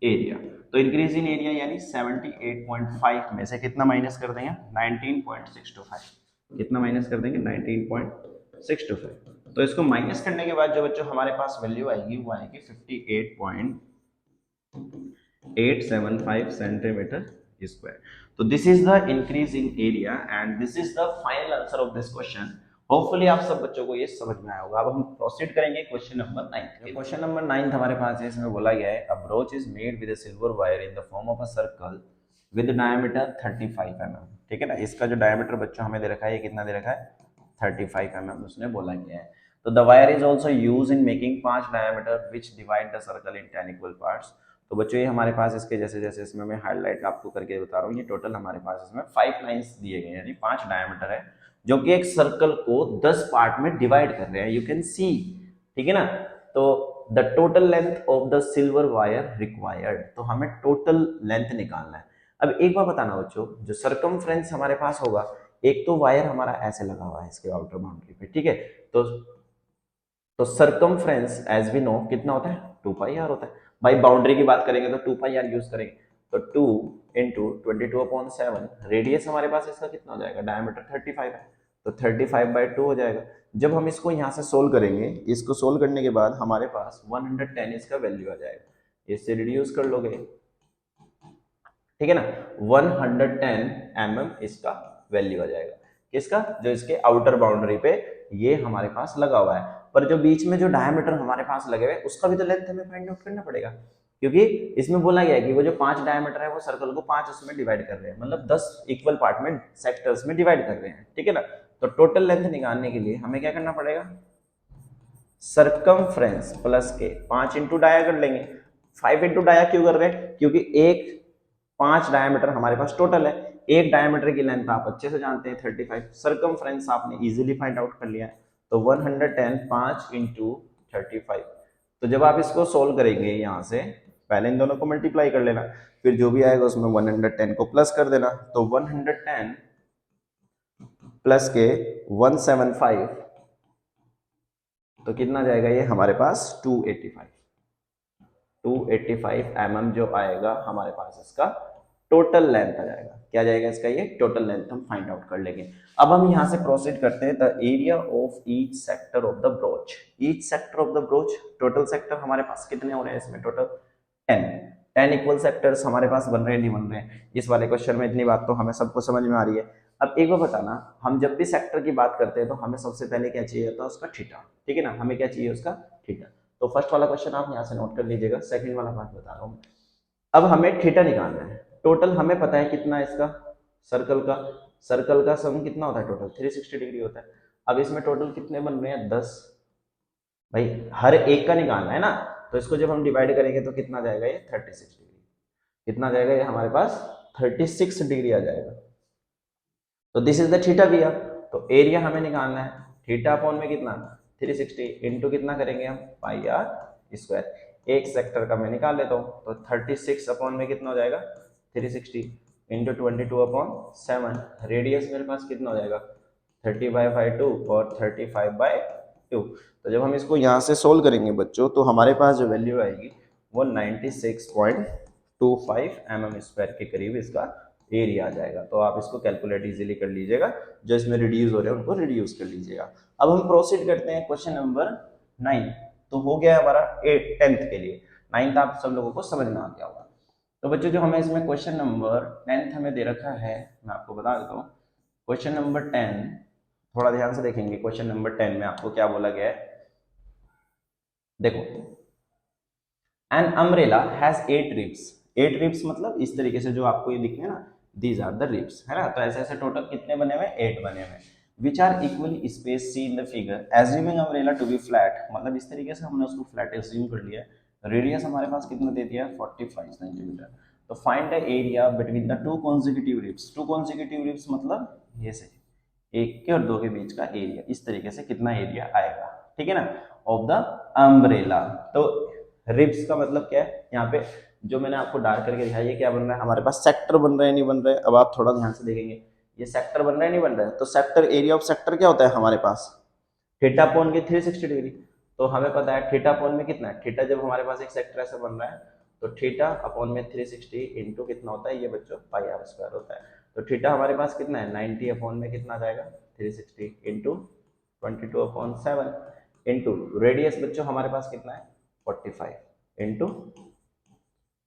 area. तो इंक्रीज इन एरिया यानी 78.5 में से कितना माइनस कर देंगे? 19.625। कितना माइनस कर देंगे? 19.625। तो इसको माइनस करने के बाद जो बच्चों हमारे पास वैल्यू आएगी वो आएगी 58.875 सेंटीमीटर स्क्वायर। तो this is the increase in area and this is the final answer of this question. Hopefully आप सब बच्चों को ये समझ में आया होगा। अब हम प्रोसीड करेंगे क्वेश्चन नंबर 9। क्वेश्चन नंबर 9 हमारे पास है, इसमें बोला गया है a brooch is made with a silver wire in the form of a circle with diameter 35 mm। ठीक है ना, इसका जो डायमीटर बच्चों हमें दे रखा है, ये कितना दे रखा है? 35 mm उसने बोला गया है। तो the wire is also use in making 5 diameter which divide the circle in 10 equal parts. तो बच्चों ये हमारे पास इसके जैसे जैसे इसमें मैं हाईलाइट आपको करके बता रहा हूँ, ये टोटल हमारे पास इसमें 5 लाइंस दिए गए हैं, यानी 5 डायमीटर है जो कि एक सर्कल को 10 पार्ट में डिवाइड कर रहे हैं। यू कैन सी, ठीक है ना। तो the total length of the silver wire required, तो हमें टोटल लेंथ निकालना है। अब एक बार बताना बच्चों, जो सरकमफ्रेंस हमारे पास होगा, एक तो वायर हमारा ऐसे लगा हुआ है इसके आउटर बाउंड्री पे, ठीक है, तो सरकमफ्रेंस एज वी नो कितना होता है, 2 पाई आर होता है। भाई बाउंड्री की बात करेंगे तो 2 पाई आर यूज करेंगे, तो 2 इंटू 22/7, रेडियस हमारे पास इसका कितना हो जाएगा, डायमीटर 35 है, तो 35/2 हो जाएगा। जब हम इसको यहाँ से सोल्व करेंगे, इसको सोल्व करने के बाद हमारे पास 110 इसका वैल्यू आ जाएगा, इससे रिड्यूस कर लोगे, ठीक है ना, 110 इसका वैल्यू आ जाएगा, किसका, जो इसके आउटर बाउंड्री पे ये हमारे पास लगा हुआ है। पर जो बीच में जो डायमीटर हमारे पास लगे हुए उसका भी तो लेंथ हमें फाइंड आउट करना पड़ेगा, क्योंकि इसमें बोला गया है कि वो जो 5 डायमीटर है वो सर्कल को 5 उसमें डिवाइड कर रहे हैं, मतलब 10 इक्वल पार्ट में सेक्टर्स में डिवाइड कर रहे हैं, ठीक है ना। तो टोटल लेंथ निकालने के लिए हमें क्या करना पड़ेगा, सरकमफ्रेंस प्लस के 5 इंटू डाया कर लेंगे। 5 इंटू डाया क्यों कर रहे हैं, क्योंकि 5 डायमीटर हमारे पास टोटल है, एक डायमीटर की लेंथ आप अच्छे से जानते हैं 35, सरकमफ्रेंस आपने इजीली फाइंड आउट कर लिया है, तो 110 5 इंटू 35। तो जब आप इसको सोल्व करेंगे यहाँ से, पहले इन दोनों को मल्टीप्लाई कर लेना, फिर जो भी आएगा उसमें 110 को प्लस कर देना, तो 110 प्लस के 175, तो कितना जाएगा ये हमारे पास 285 mm जो आएगा हमारे पास इसका टोटल लेंथ आ जाएगा। क्या जाएगा इसका, ये टोटल लेंथ हम फाइंड आउट कर लेंगे। अब हम यहाँ से प्रोसीड करते हैं, the area of each sector of the broach, each sector of the broach, total sector हमारे पास कितने हो रहे हैं इसमें, टोटल 10 इक्वल सेक्टर्स हमारे पास बन रहे हैं, नहीं बन रहे हैं। इस वाले क्वेश्चन में इतनी बात तो हमें सबको समझ में आ रही है। अब एक बार बताना, हम जब भी सेक्टर की बात करते हैं तो हमें सबसे पहले क्या चाहिए होता है, उसका थीटा, ठीक है ना, हमें क्या चाहिए उसका थीटा। तो फर्स्ट वाला क्वेश्चन आप यहाँ से नोट कर लीजिएगा, सेकंड वाला पार्ट बता रहा हूँ। अब हमें थीटा निकालना है, टोटल हमें पता है कितना है इसका, सर्कल का सम कितना होता है, टोटल 360 डिग्री होता है। अब इसमें टोटल कितने बन रहे हैं, 10, भाई हर एक का निकालना है ना, तो इसको जब हम डिवाइड करेंगे तो कितना जाएगा, ये 36 डिग्री, कितना जाएगा ये हमारे पास 36 डिग्री आ जाएगा। तो दिस इज द थीटा भैया, तो एरिया हमें निकालना है, थीटा अपॉन में कितना 360 इंटू कितना करेंगे हम, पाई आर स्क्वायर, एक सेक्टर का मैं निकाल लेता हूँ, तो 36 अपॉन में कितना हो जाएगा 360 इंटू 22/7, रेडियस मेरे पास कितना हो जाएगा 30/2 और 35/2। तो जब हम इसको यहाँ से सोल्व करेंगे बच्चों, तो हमारे पास जो वैल्यू आएगी वो 96.25 mm² के करीब इसका एरिया आ जाएगा। तो आप इसको कैलकुलेट इजीली कर लीजिएगा, जो इसमें रिड्यूस हो रहे हैं उनको रिड्यूस कर लीजिएगा। अब हम प्रोसीड करते हैं क्वेश्चन नंबर 9, तो हो गया हमारा 10th के लिए, 9th आप सब लोगों को समझ में आ गया होगा। तो बच्चों जो हमें इसमें क्वेश्चन नंबर 10th हमें दे रखा है, मैं आपको बता देता हूँ, क्वेश्चन नंबर 10 थोड़ा ध्यान से देखेंगे। क्वेश्चन नंबर 10 में आपको क्या बोला गया है, देखो, an umbrella has 8 ribs, 8 ribs मतलब इस तरीके से जो आपको ये दिख रहे हैं ना, दीज आर द रिब्स, है ना। तो ऐसे ऐसे टोटल कितने बने हुए, 8 बने हुए, which are equally space see in the figure, assuming umbrella to be flat, मतलब इस तरीके से हमने उसको फ्लैट एज्यूम कर लिया है। रेडियस हमारे पास कितना दे दिया, 45 सेंटीमीटर। तो find the area between the two consecutive ribs, two consecutive ribs मतलब ये से एक के और दो के बीच का एरिया, इस तरीके से कितना एरिया आएगा, ठीक है ना, ऑफ द अम्ब्रेला। तो रिब्स का मतलब क्या है, यहाँ पे जो मैंने आपको डार्क करके दिखाया, ये क्या बन रहा है हमारे पास, सेक्टर बन रहे हैं, नहीं बन रहे। अब आप थोड़ा ध्यान से देखेंगे, ये सेक्टर बन रहा है, नहीं बन रहा है। तो सेक्टर, एरिया ऑफ सेक्टर क्या होता है हमारे पास, थीटा अपॉन के 360 डिग्री। तो हमें पता है थीटा अपॉन में कितना है, थीटा जब हमारे पास एक सेक्टर ऐसा बन रहा है, तो थीटा अपॉन में 360 इंटू कितना होता है ये बच्चों, पाई आर स्क्वायर होता है। तो थीटा हमारे पास कितना है, 90 अपॉन में कितना जाएगा, 360 इंटू 22/7 इंटू रेडियस बच्चों हमारे पास कितना है, 45 इंटू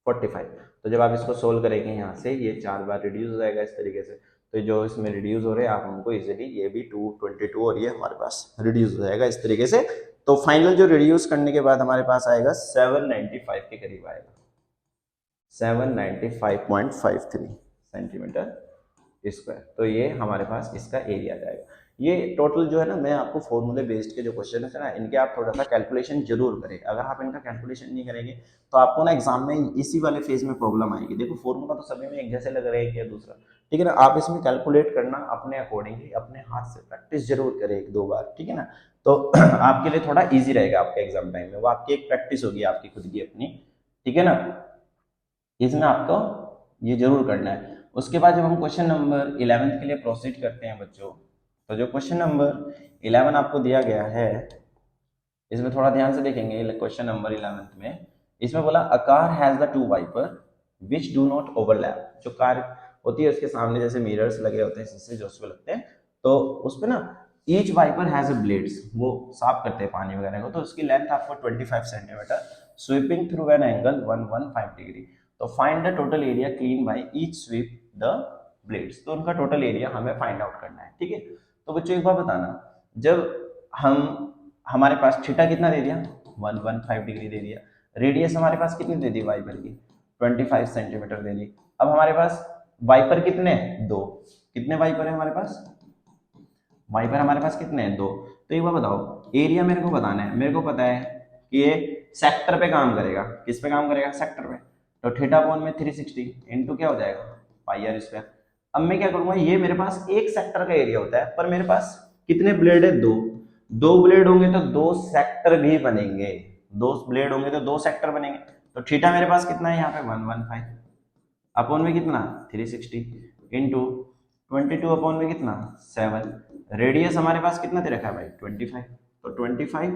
45। तो जब आप इसको सोल्व करेंगे यहाँ से, ये 4 बार रिड्यूस हो जाएगा इस तरीके से। तो जो इसमें रिड्यूस हो रहे हैं आप हमको इजीली, ये भी 222 और ये हमारे पास रिड्यूस हो जाएगा इस तरीके से। तो फाइनल जो रिड्यूस करने के बाद हमारे पास आएगा 795 के करीब आएगा, 795.53 सेंटीमीटर स्क्वायर। तो ये हमारे पास इसका एरिया जाएगा। ये टोटल जो है ना, मैं आपको फॉर्मूले बेस्ड के जो क्वेश्चन है ना, इनके आप थोड़ा सा कैलकुलेशन जरूर करें। अगर आप इनका कैलकुलेशन नहीं करेंगे तो आपको ना एग्जाम में इसी वाले फेज में प्रॉब्लम आएगी। देखो फॉर्मूला तो सभी में एक जैसे लग रहे हैं, या दूसरा, ठीक है ना। आप इसमें कैलकुलेट करना अपने अकॉर्डिंगली, अपने हाथ से प्रैक्टिस जरूर करें 1-2 बार, ठीक है ना। तो आपके लिए थोड़ा ईजी रहेगा आपके एग्जाम टाइम में, वो आपकी एक प्रैक्टिस होगी आपकी खुद की अपनी, ठीक है ना। इसमें आपको ये जरूर करना है। उसके बाद जब हम क्वेश्चन नंबर 11 के लिए प्रोसीड करते हैं बच्चों, तो जो क्वेश्चन नंबर 11 आपको दिया गया है, इसमें थोड़ा ध्यान से देखेंगे। क्वेश्चन नंबर 11 में इसमें बोला a car has the two wiper which do not overlap. जो कार होती है उसके सामने जैसे मिरर्स लगे होते हैं, शीशे जो उसमें लगते हैं, तो उस पे ना each wiper has a blades, वो साफ करते हैं पानी वगैरह को। तो उसकी लेंथ आपको 25 centimetre, sweeping through an angle 115 degree. तो find the total area clean by each sweep the blades. तो उनका टोटल एरिया हमें फाइंड आउट करना है, ठीक है। तो बच्चों एक बात बताना, जब हम हमारे पास थीटा कितना दे दिया, 115 डिग्री दे दिया, रेडियस हमारे पास कितनी दे दी वाइपर की, 25 सेंटीमीटर दे दी। अब हमारे पास वाइपर कितने हैं, 2। कितने वाइपर है हमारे पास, वाइपर हमारे पास कितने हैं, 2। तो एक बार बताओ, एरिया मेरे को बताना है। मेरे को पता है कि ये सेक्टर पे काम करेगा। किस पे काम करेगा, सेक्टर पे। तो थीटा अपॉन में 360 इंटू क्या हो जाएगा, पाई आर स्क्वायर। अब मैं क्या करूंगा, ये मेरे पास एक सेक्टर का एरिया होता है, पर मेरे पास कितने ब्लेड है, 2। 2 ब्लेड होंगे तो 2 सेक्टर भी बनेंगे। 2 ब्लेड होंगे तो 2 सेक्टर बनेंगे। तो थीटा मेरे पास कितना है यहाँ पे, 115 अपॉन में कितना, 360 इंटू 22 अपॉन में कितना, 7। रेडियस हमारे पास कितना दे रखा है भाई, 25। तो 25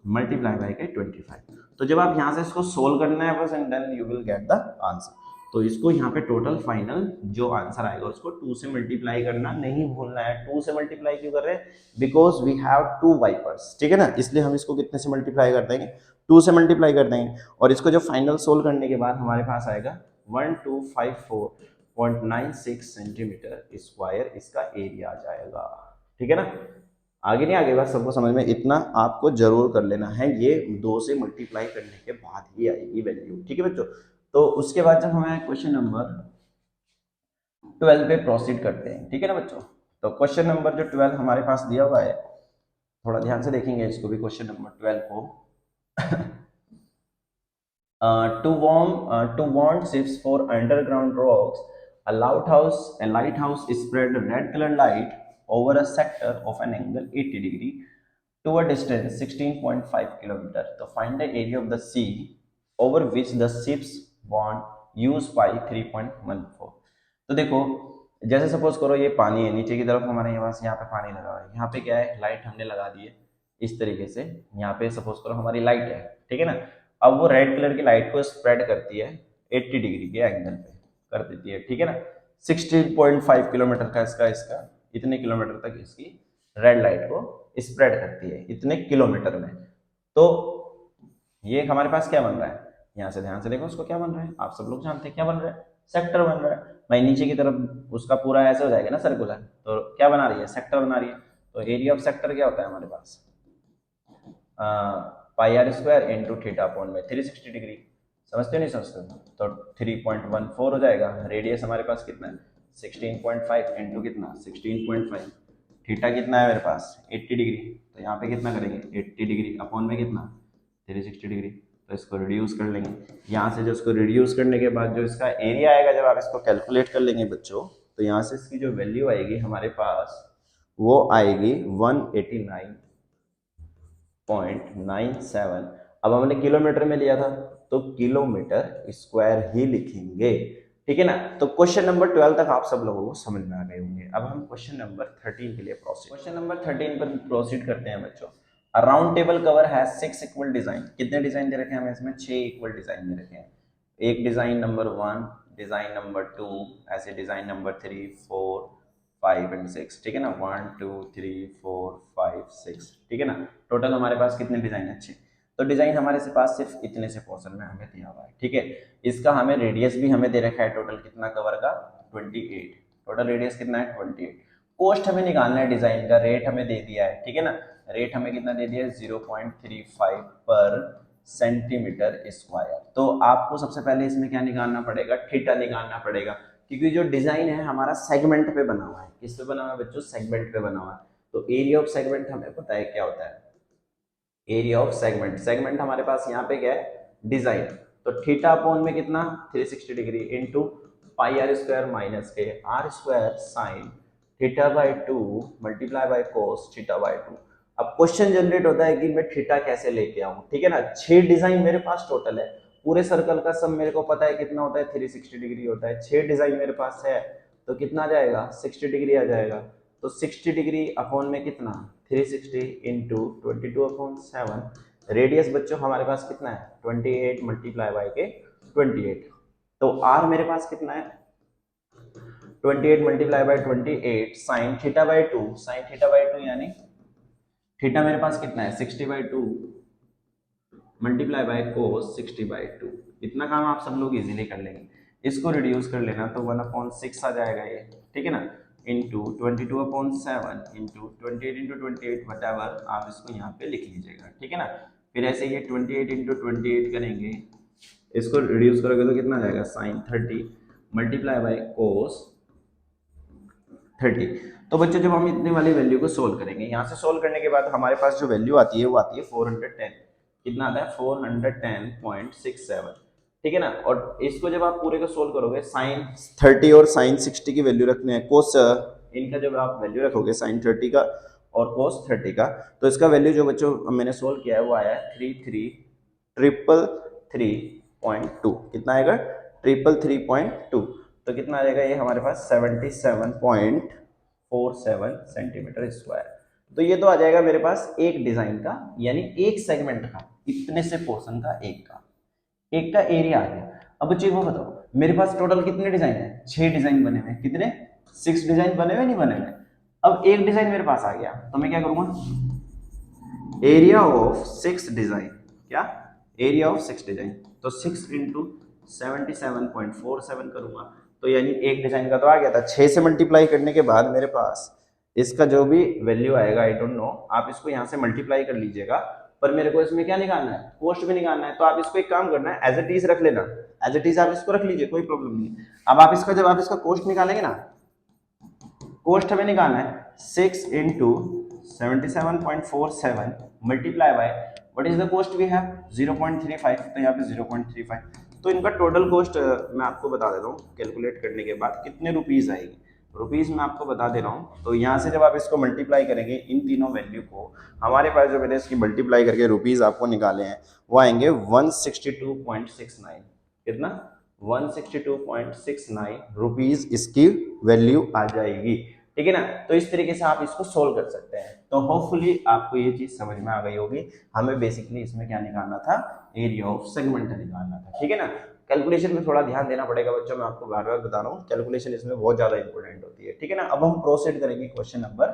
मल्टीप्लाई बाई के 25। तो जब आप यहाँ से इसको सोल्व करना है बस, and then you will get the answer. तो इसको यहाँ पे टोटल फाइनल जो आंसर आएगा उसको 2 से मल्टीप्लाई करना नहीं भूलना है। 2 से मल्टीप्लाई क्यों कर रहे हैं, बिकॉज वी हैव 2 वाइपर्स, ठीक है ना, इसलिए हम इसको कितने से मल्टीप्लाई कर देंगे, 2 से मल्टीप्लाई कर देंगे। और इसको जो फाइनल सोल्व करने के बाद हमारे पास आएगा 1254.96 सेंटीमीटर स्क्वायर इसका एरिया आ जाएगा, ठीक है ना। आगे नहीं, आगे बात सबको समझ में, इतना आपको जरूर कर लेना है, ये 2 से मल्टीप्लाई करने के बाद ही आएगी वैल्यू, ठीक है बच्चों। तो उसके बाद जब हमें क्वेश्चन नंबर 12 पे प्रोसीड करते हैं, ठीक है ना बच्चों। तो क्वेश्चन नंबर जो 12 हमारे पास दिया हुआ है, थोड़ा ध्यान से देखेंगे इसको भी, क्वेश्चन नंबर 12 को। To warn ships for underground rocks, a lighthouse spread red colored light over a sector of an angle 80 degree to a distance 16.5 kilometer. To find the area of the sea over which the ships warn use by 3.14। तो देखो, जैसे suppose करो ये पानी है, नीचे की तरफ हमारे यहाँ पे पानी लगा हुआ है, यहाँ पे क्या है, लाइट हमने लगा दी है इस तरीके से। यहाँ पे सपोज करो हमारी लाइट है, ठीक है ना। अब वो रेड कलर की लाइट को स्प्रेड करती है 80 डिग्री के एंगल पे कर देती है, ठीक है ना। 16.5 किलोमीटर का इसका इसका इतने किलोमीटर तक इसकी रेड लाइट को स्प्रेड करती है, इतने किलोमीटर में। तो ये हमारे पास क्या बन रहा है, यहाँ से ध्यान से देखो उसको, क्या बन रहा है, आप सब लोग जानते हैं क्या बन रहा है, सेक्टर बन रहा है भाई। नीचे की तरफ उसका पूरा ऐसे हो जाएगा ना सर्कुलर, तो क्या बना रही है, सेक्टर बना रही है। तो एरिया ऑफ सेक्टर क्या होता है हमारे पास, pi are square into theta upon में 360 डिग्री। समझते हो नहीं समझते, तो 3.14 हो जाएगा। रेडियस हमारे पास कितना है, 16.5 इंटू कितना, 16.5। थीटा कितना है मेरे पास, 80 डिग्री। तो यहाँ पे कितना करेंगे, 80 डिग्री अपॉन में कितना, 360 डिग्री। तो इसको रिड्यूस कर लेंगे यहाँ से। जो इसको रिड्यूस करने के बाद जो इसका एरिया आएगा, जब आप इसको कैलकुलेट कर लेंगे बच्चों, तो यहाँ से इसकी जो वैल्यू आएगी हमारे पास, वो आएगी 189.97। अब हमने किलोमीटर में लिया था, तो किलोमीटर स्क्वायर ही लिखेंगे, ठीक है ना। तो क्वेश्चन नंबर 12 तक आप सब लोगों को समझ में आ गए होंगे। अब हम क्वेश्चन नंबर 13 के लिए प्रोसीड, क्वेश्चन नंबर 13 पर प्रोसीड करते हैं बच्चों। अ round table cover has 6 equal design. कितने डिजाइन दे रखे हैं हमें इसमें, 6 इक्वल डिजाइन दे रखे हैं। एक डिजाइन नंबर 1, डिजाइन नंबर 2, ऐसे डिजाइन नंबर 3, 4, 5 एंड 6, ठीक है ना। 1 2 3 4 5 6, ठीक है ना। टोटल हमारे पास कितने डिजाइन अच्छे। तो डिजाइन हमारे से पास सिर्फ इतने से पोर्शन में हमें दिया हुआ है, ठीक है। इसका हमें रेडियस भी हमें दे रखा है टोटल कितना कवर का, 28। टोटल रेडियस कितना है, 28। कॉस्ट हमें निकालना है डिजाइन का, रेट हमें दे दिया है, ठीक है ना। रेट हमें कितना दे दिया है, 0.35 पर सेंटीमीटर स्क्वायर। तो आपको सबसे पहले इसमें क्या निकालना पड़ेगा, थीटा निकालना पड़ेगा, क्योंकि जो डिजाइन है हमारा सेगमेंट पे बना हुआ है। किस पे बना हुआ है बच्चों, सेगमेंट पे बना हुआ है। तो एरिया ऑफ सेगमेंट हमें पता है क्या होता है, एरिया ऑफ सेगमेंट, सेगमेंट हमारे पास यहाँ पे क्या है, डिजाइन। तो थीटा अपॉन में कितना 360 degree into pi are square minus के R square sine theta by 2 multiply by cos theta by 2। अब क्वेश्चन जनरेट होता है कि मैं थीटा कैसे लेके आऊं, ठीक है ना। 6 डिजाइन मेरे पास टोटल है, पूरे सर्कल का सम मेरे को पता है कितना होता है, 360 डिग्री होता है। 6 डिजाइन मेरे पास है तो कितना आ जाएगा, 60 डिग्री आ जाएगा। तो 60 डिग्री अपॉन में कितना 360 इंटू 22 अपॉन 7। रेडियस बच्चों हमारे पास कितना है 28 मल्टीप्लाई बाई के 28। तो आर मेरे पास कितना है 28 multiply by 28 sign theta by 2, sign theta by 2 यानी थीटा मेरे पास कितना है 60 by 2 multiply by cos 60 by 2। इतना काम आप सब लोग इजीली कर लेंगे। इसको रिड्यूस कर लेना तो 1/6 आ जाएगा ये, ठीक है ना, इंटू 22/7 इंटू 28 इंटू 28 वटेवर आप इसको यहाँ पे लिख लीजिएगा, ठीक है ना। फिर ऐसे ये 28 इंटू 28 करेंगे, इसको रिड्यूस करोगे तो कितना आ जाएगा साइन 30 मल्टीप्लाई बाई कोस 30। तो बच्चों जब हम इतने वाली वैल्यू को सोल्व करेंगे, यहाँ से सोल्व करने के बाद हमारे पास जो वैल्यू आती है वो आती है 410। कितना आता है 410.67, ठीक है ना। और इसको जब आप पूरे को सोल्व करोगे, साइन 30 और साइन 60 की वैल्यू रखनी है, कोस इनका जब आप वैल्यू रखोगे साइन 30 का और कोस 30 का, तो इसका वैल्यू जो बच्चों मैंने सोल्व किया है वो आया है 33,333.2। कितना आएगा 333.2। तो कितना आ जाएगा ये हमारे पास 77.47 सेंटीमीटर स्क्वायर। तो ये तो आ जाएगा मेरे पास एक डिजाइन का, यानी एक सेगमेंट का, इतने से पोर्शन का एक का एरिया आ गया। अब बच्चे वो बताओ मेरे पास टोटल कितने डिजाइन है, 6 डिजाइन बने हुए, कितने 6 डिजाइन बने हुए नहीं बने हुए। अब एक डिजाइन मेरे पास आ गया तो मैं क्या करूंगा, एरिया ऑफ 6 डिजाइन, क्या एरिया ऑफ 6 डिजाइन, तो 6 इंटू 77.47 करूंगा, तो यानी एक डिजाइन का तो आ गया था। 6 से मल्टीप्लाई करने के बाद मेरे पास इसका जो भी वैल्यू आएगा आई डोंट नो, आप इसको यहाँ से मल्टीप्लाई कर लीजिएगा, पर मेरे को इसमें क्या निकालना है, कोस्ट भी निकालना है। तो आप इसको एक काम करना है, एज इट इज रख लेना, एज इट इज आप इसको रख लीजिए, कोई प्रॉब्लम नहीं। अब आप इसका जब आप इसका कोस्ट निकालेंगे ना, कोस्ट हमें निकालना है 6 into 77.47 multiply by what is the cost we have 0.35, तो यहाँ पे 0.35। तो इनका टोटल कोस्ट मैं आपको बता देता हूँ, कैलकुलेट करने के बाद कितने रुपीज आएगी, रुपीज मैं आपको बता दे रहा हूँ। तो यहाँ से जब आप इसको मल्टीप्लाई करेंगे इन तीनों वैल्यू को, हमारे पास जो मैंने इसकी मल्टीप्लाई करके रुपीज आपको निकाले हैं वो आएंगे 162.69। कितना 162.69 रुपीज इसकी वैल्यू आ जाएगी, ठीक है ना। तो इस तरीके से आप इसको सोल्व कर सकते हैं। तो होपफुली आपको ये चीज समझ में आ गई होगी। हमें बेसिकली इसमें क्या निकालना था, एरिया ऑफ सेगमेंट निकालना था, ठीक है ना। कैलकुलेशन में थोड़ा ध्यान देना पड़ेगा बच्चों, मैं आपको बार बार बता रहा हूँ, कैलकुलेशन इसमें बहुत ज्यादा इंपॉर्टेंट होती है, ठीक है ना। अब हम प्रोसीड करेंगे क्वेश्चन नंबर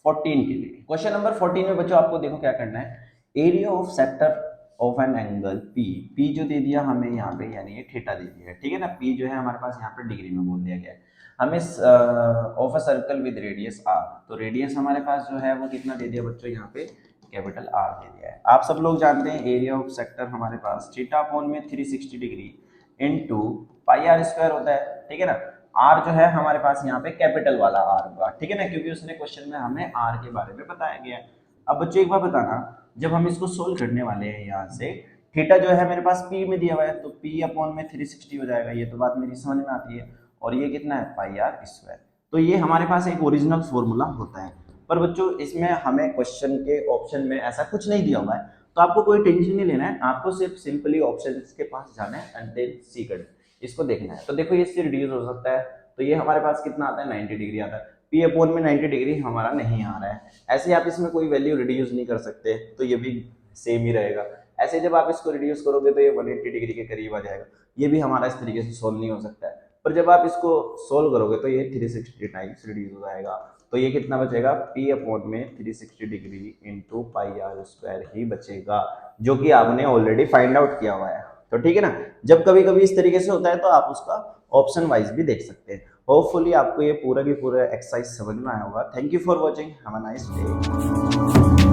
14 के लिए। क्वेश्चन नंबर 14 में बच्चों आपको देखो क्या करना है, area of sector of an angle P जो दे दिया हमें यहाँ पे, यानी ये थीटा दे दिया है, ठीक है ना। पी जो है हमारे पास यहाँ पे डिग्री में बोल दिया गया है। हमें of a circle with radius r, तो रेडियस हमारे पास जो है वो कितना दे दिया बच्चों, यहाँ पे कैपिटल आर दे दिया है। आप सब लोग जानते हैं एरिया ऑफ सेक्टर हमारे पास थीटा अपॉन में 360 degree into pi are square होता है, ठीक है ना। आर जो है हमारे पास यहाँ पे कैपिटल वाला आर होगा, ठीक है ना, क्योंकि उसने क्वेश्चन में हमें आर के बारे में बताया गया है। अब बच्चों एक बार बताना, जब हम इसको सोल्व करने वाले हैं यहाँ से, थीटा जो है मेरे पास पी में दिया हुआ है, तो पी अपॉन में 360 हो जाएगा, ये तो बात मेरी समझ में आती है। और ये कितना है पाई आर स्क्वायर। तो ये हमारे पास एक ओरिजिनल फॉर्मूला होता है, पर बच्चों इसमें हमें क्वेश्चन के ऑप्शन में ऐसा कुछ नहीं दिया हुआ है, तो आपको कोई टेंशन नहीं लेना है, आपको सिर्फ सिंपली ऑप्शन के पास जाना है एंड देन सी कर इसको देखना है। तो देखो ये इससे रिड्यूस हो सकता है, तो ये हमारे पास कितना आता है 90 डिग्री आता है। पी अपॉन में 90 डिग्री हमारा नहीं आ रहा है, ऐसे आप इसमें कोई वैल्यू रिड्यूस नहीं कर सकते, तो ये भी सेम ही रहेगा। ऐसे जब आप इसको रिड्यूस करोगे तो ये 180 डिग्री के करीब आ जाएगा, ये भी हमारा इस तरीके से सोल्व नहीं हो सकता है। पर जब आप इसको सोल्व करोगे तो ये 360 टाइम्स रिड्यूस हो जाएगा, तो ये कितना बचेगा पी अपॉन में 360 degree into pi are square ही बचेगा, जो कि आपने ऑलरेडी फाइंड आउट किया हुआ है। तो ठीक है ना, जब कभी कभी इस तरीके से होता है तो आप उसका ऑप्शन वाइज भी देख सकते हैं। होपफुली आपको ये पूरा की पूरा एक्सरसाइज समझ में आया होगा। Thank you for watching, have a nice day.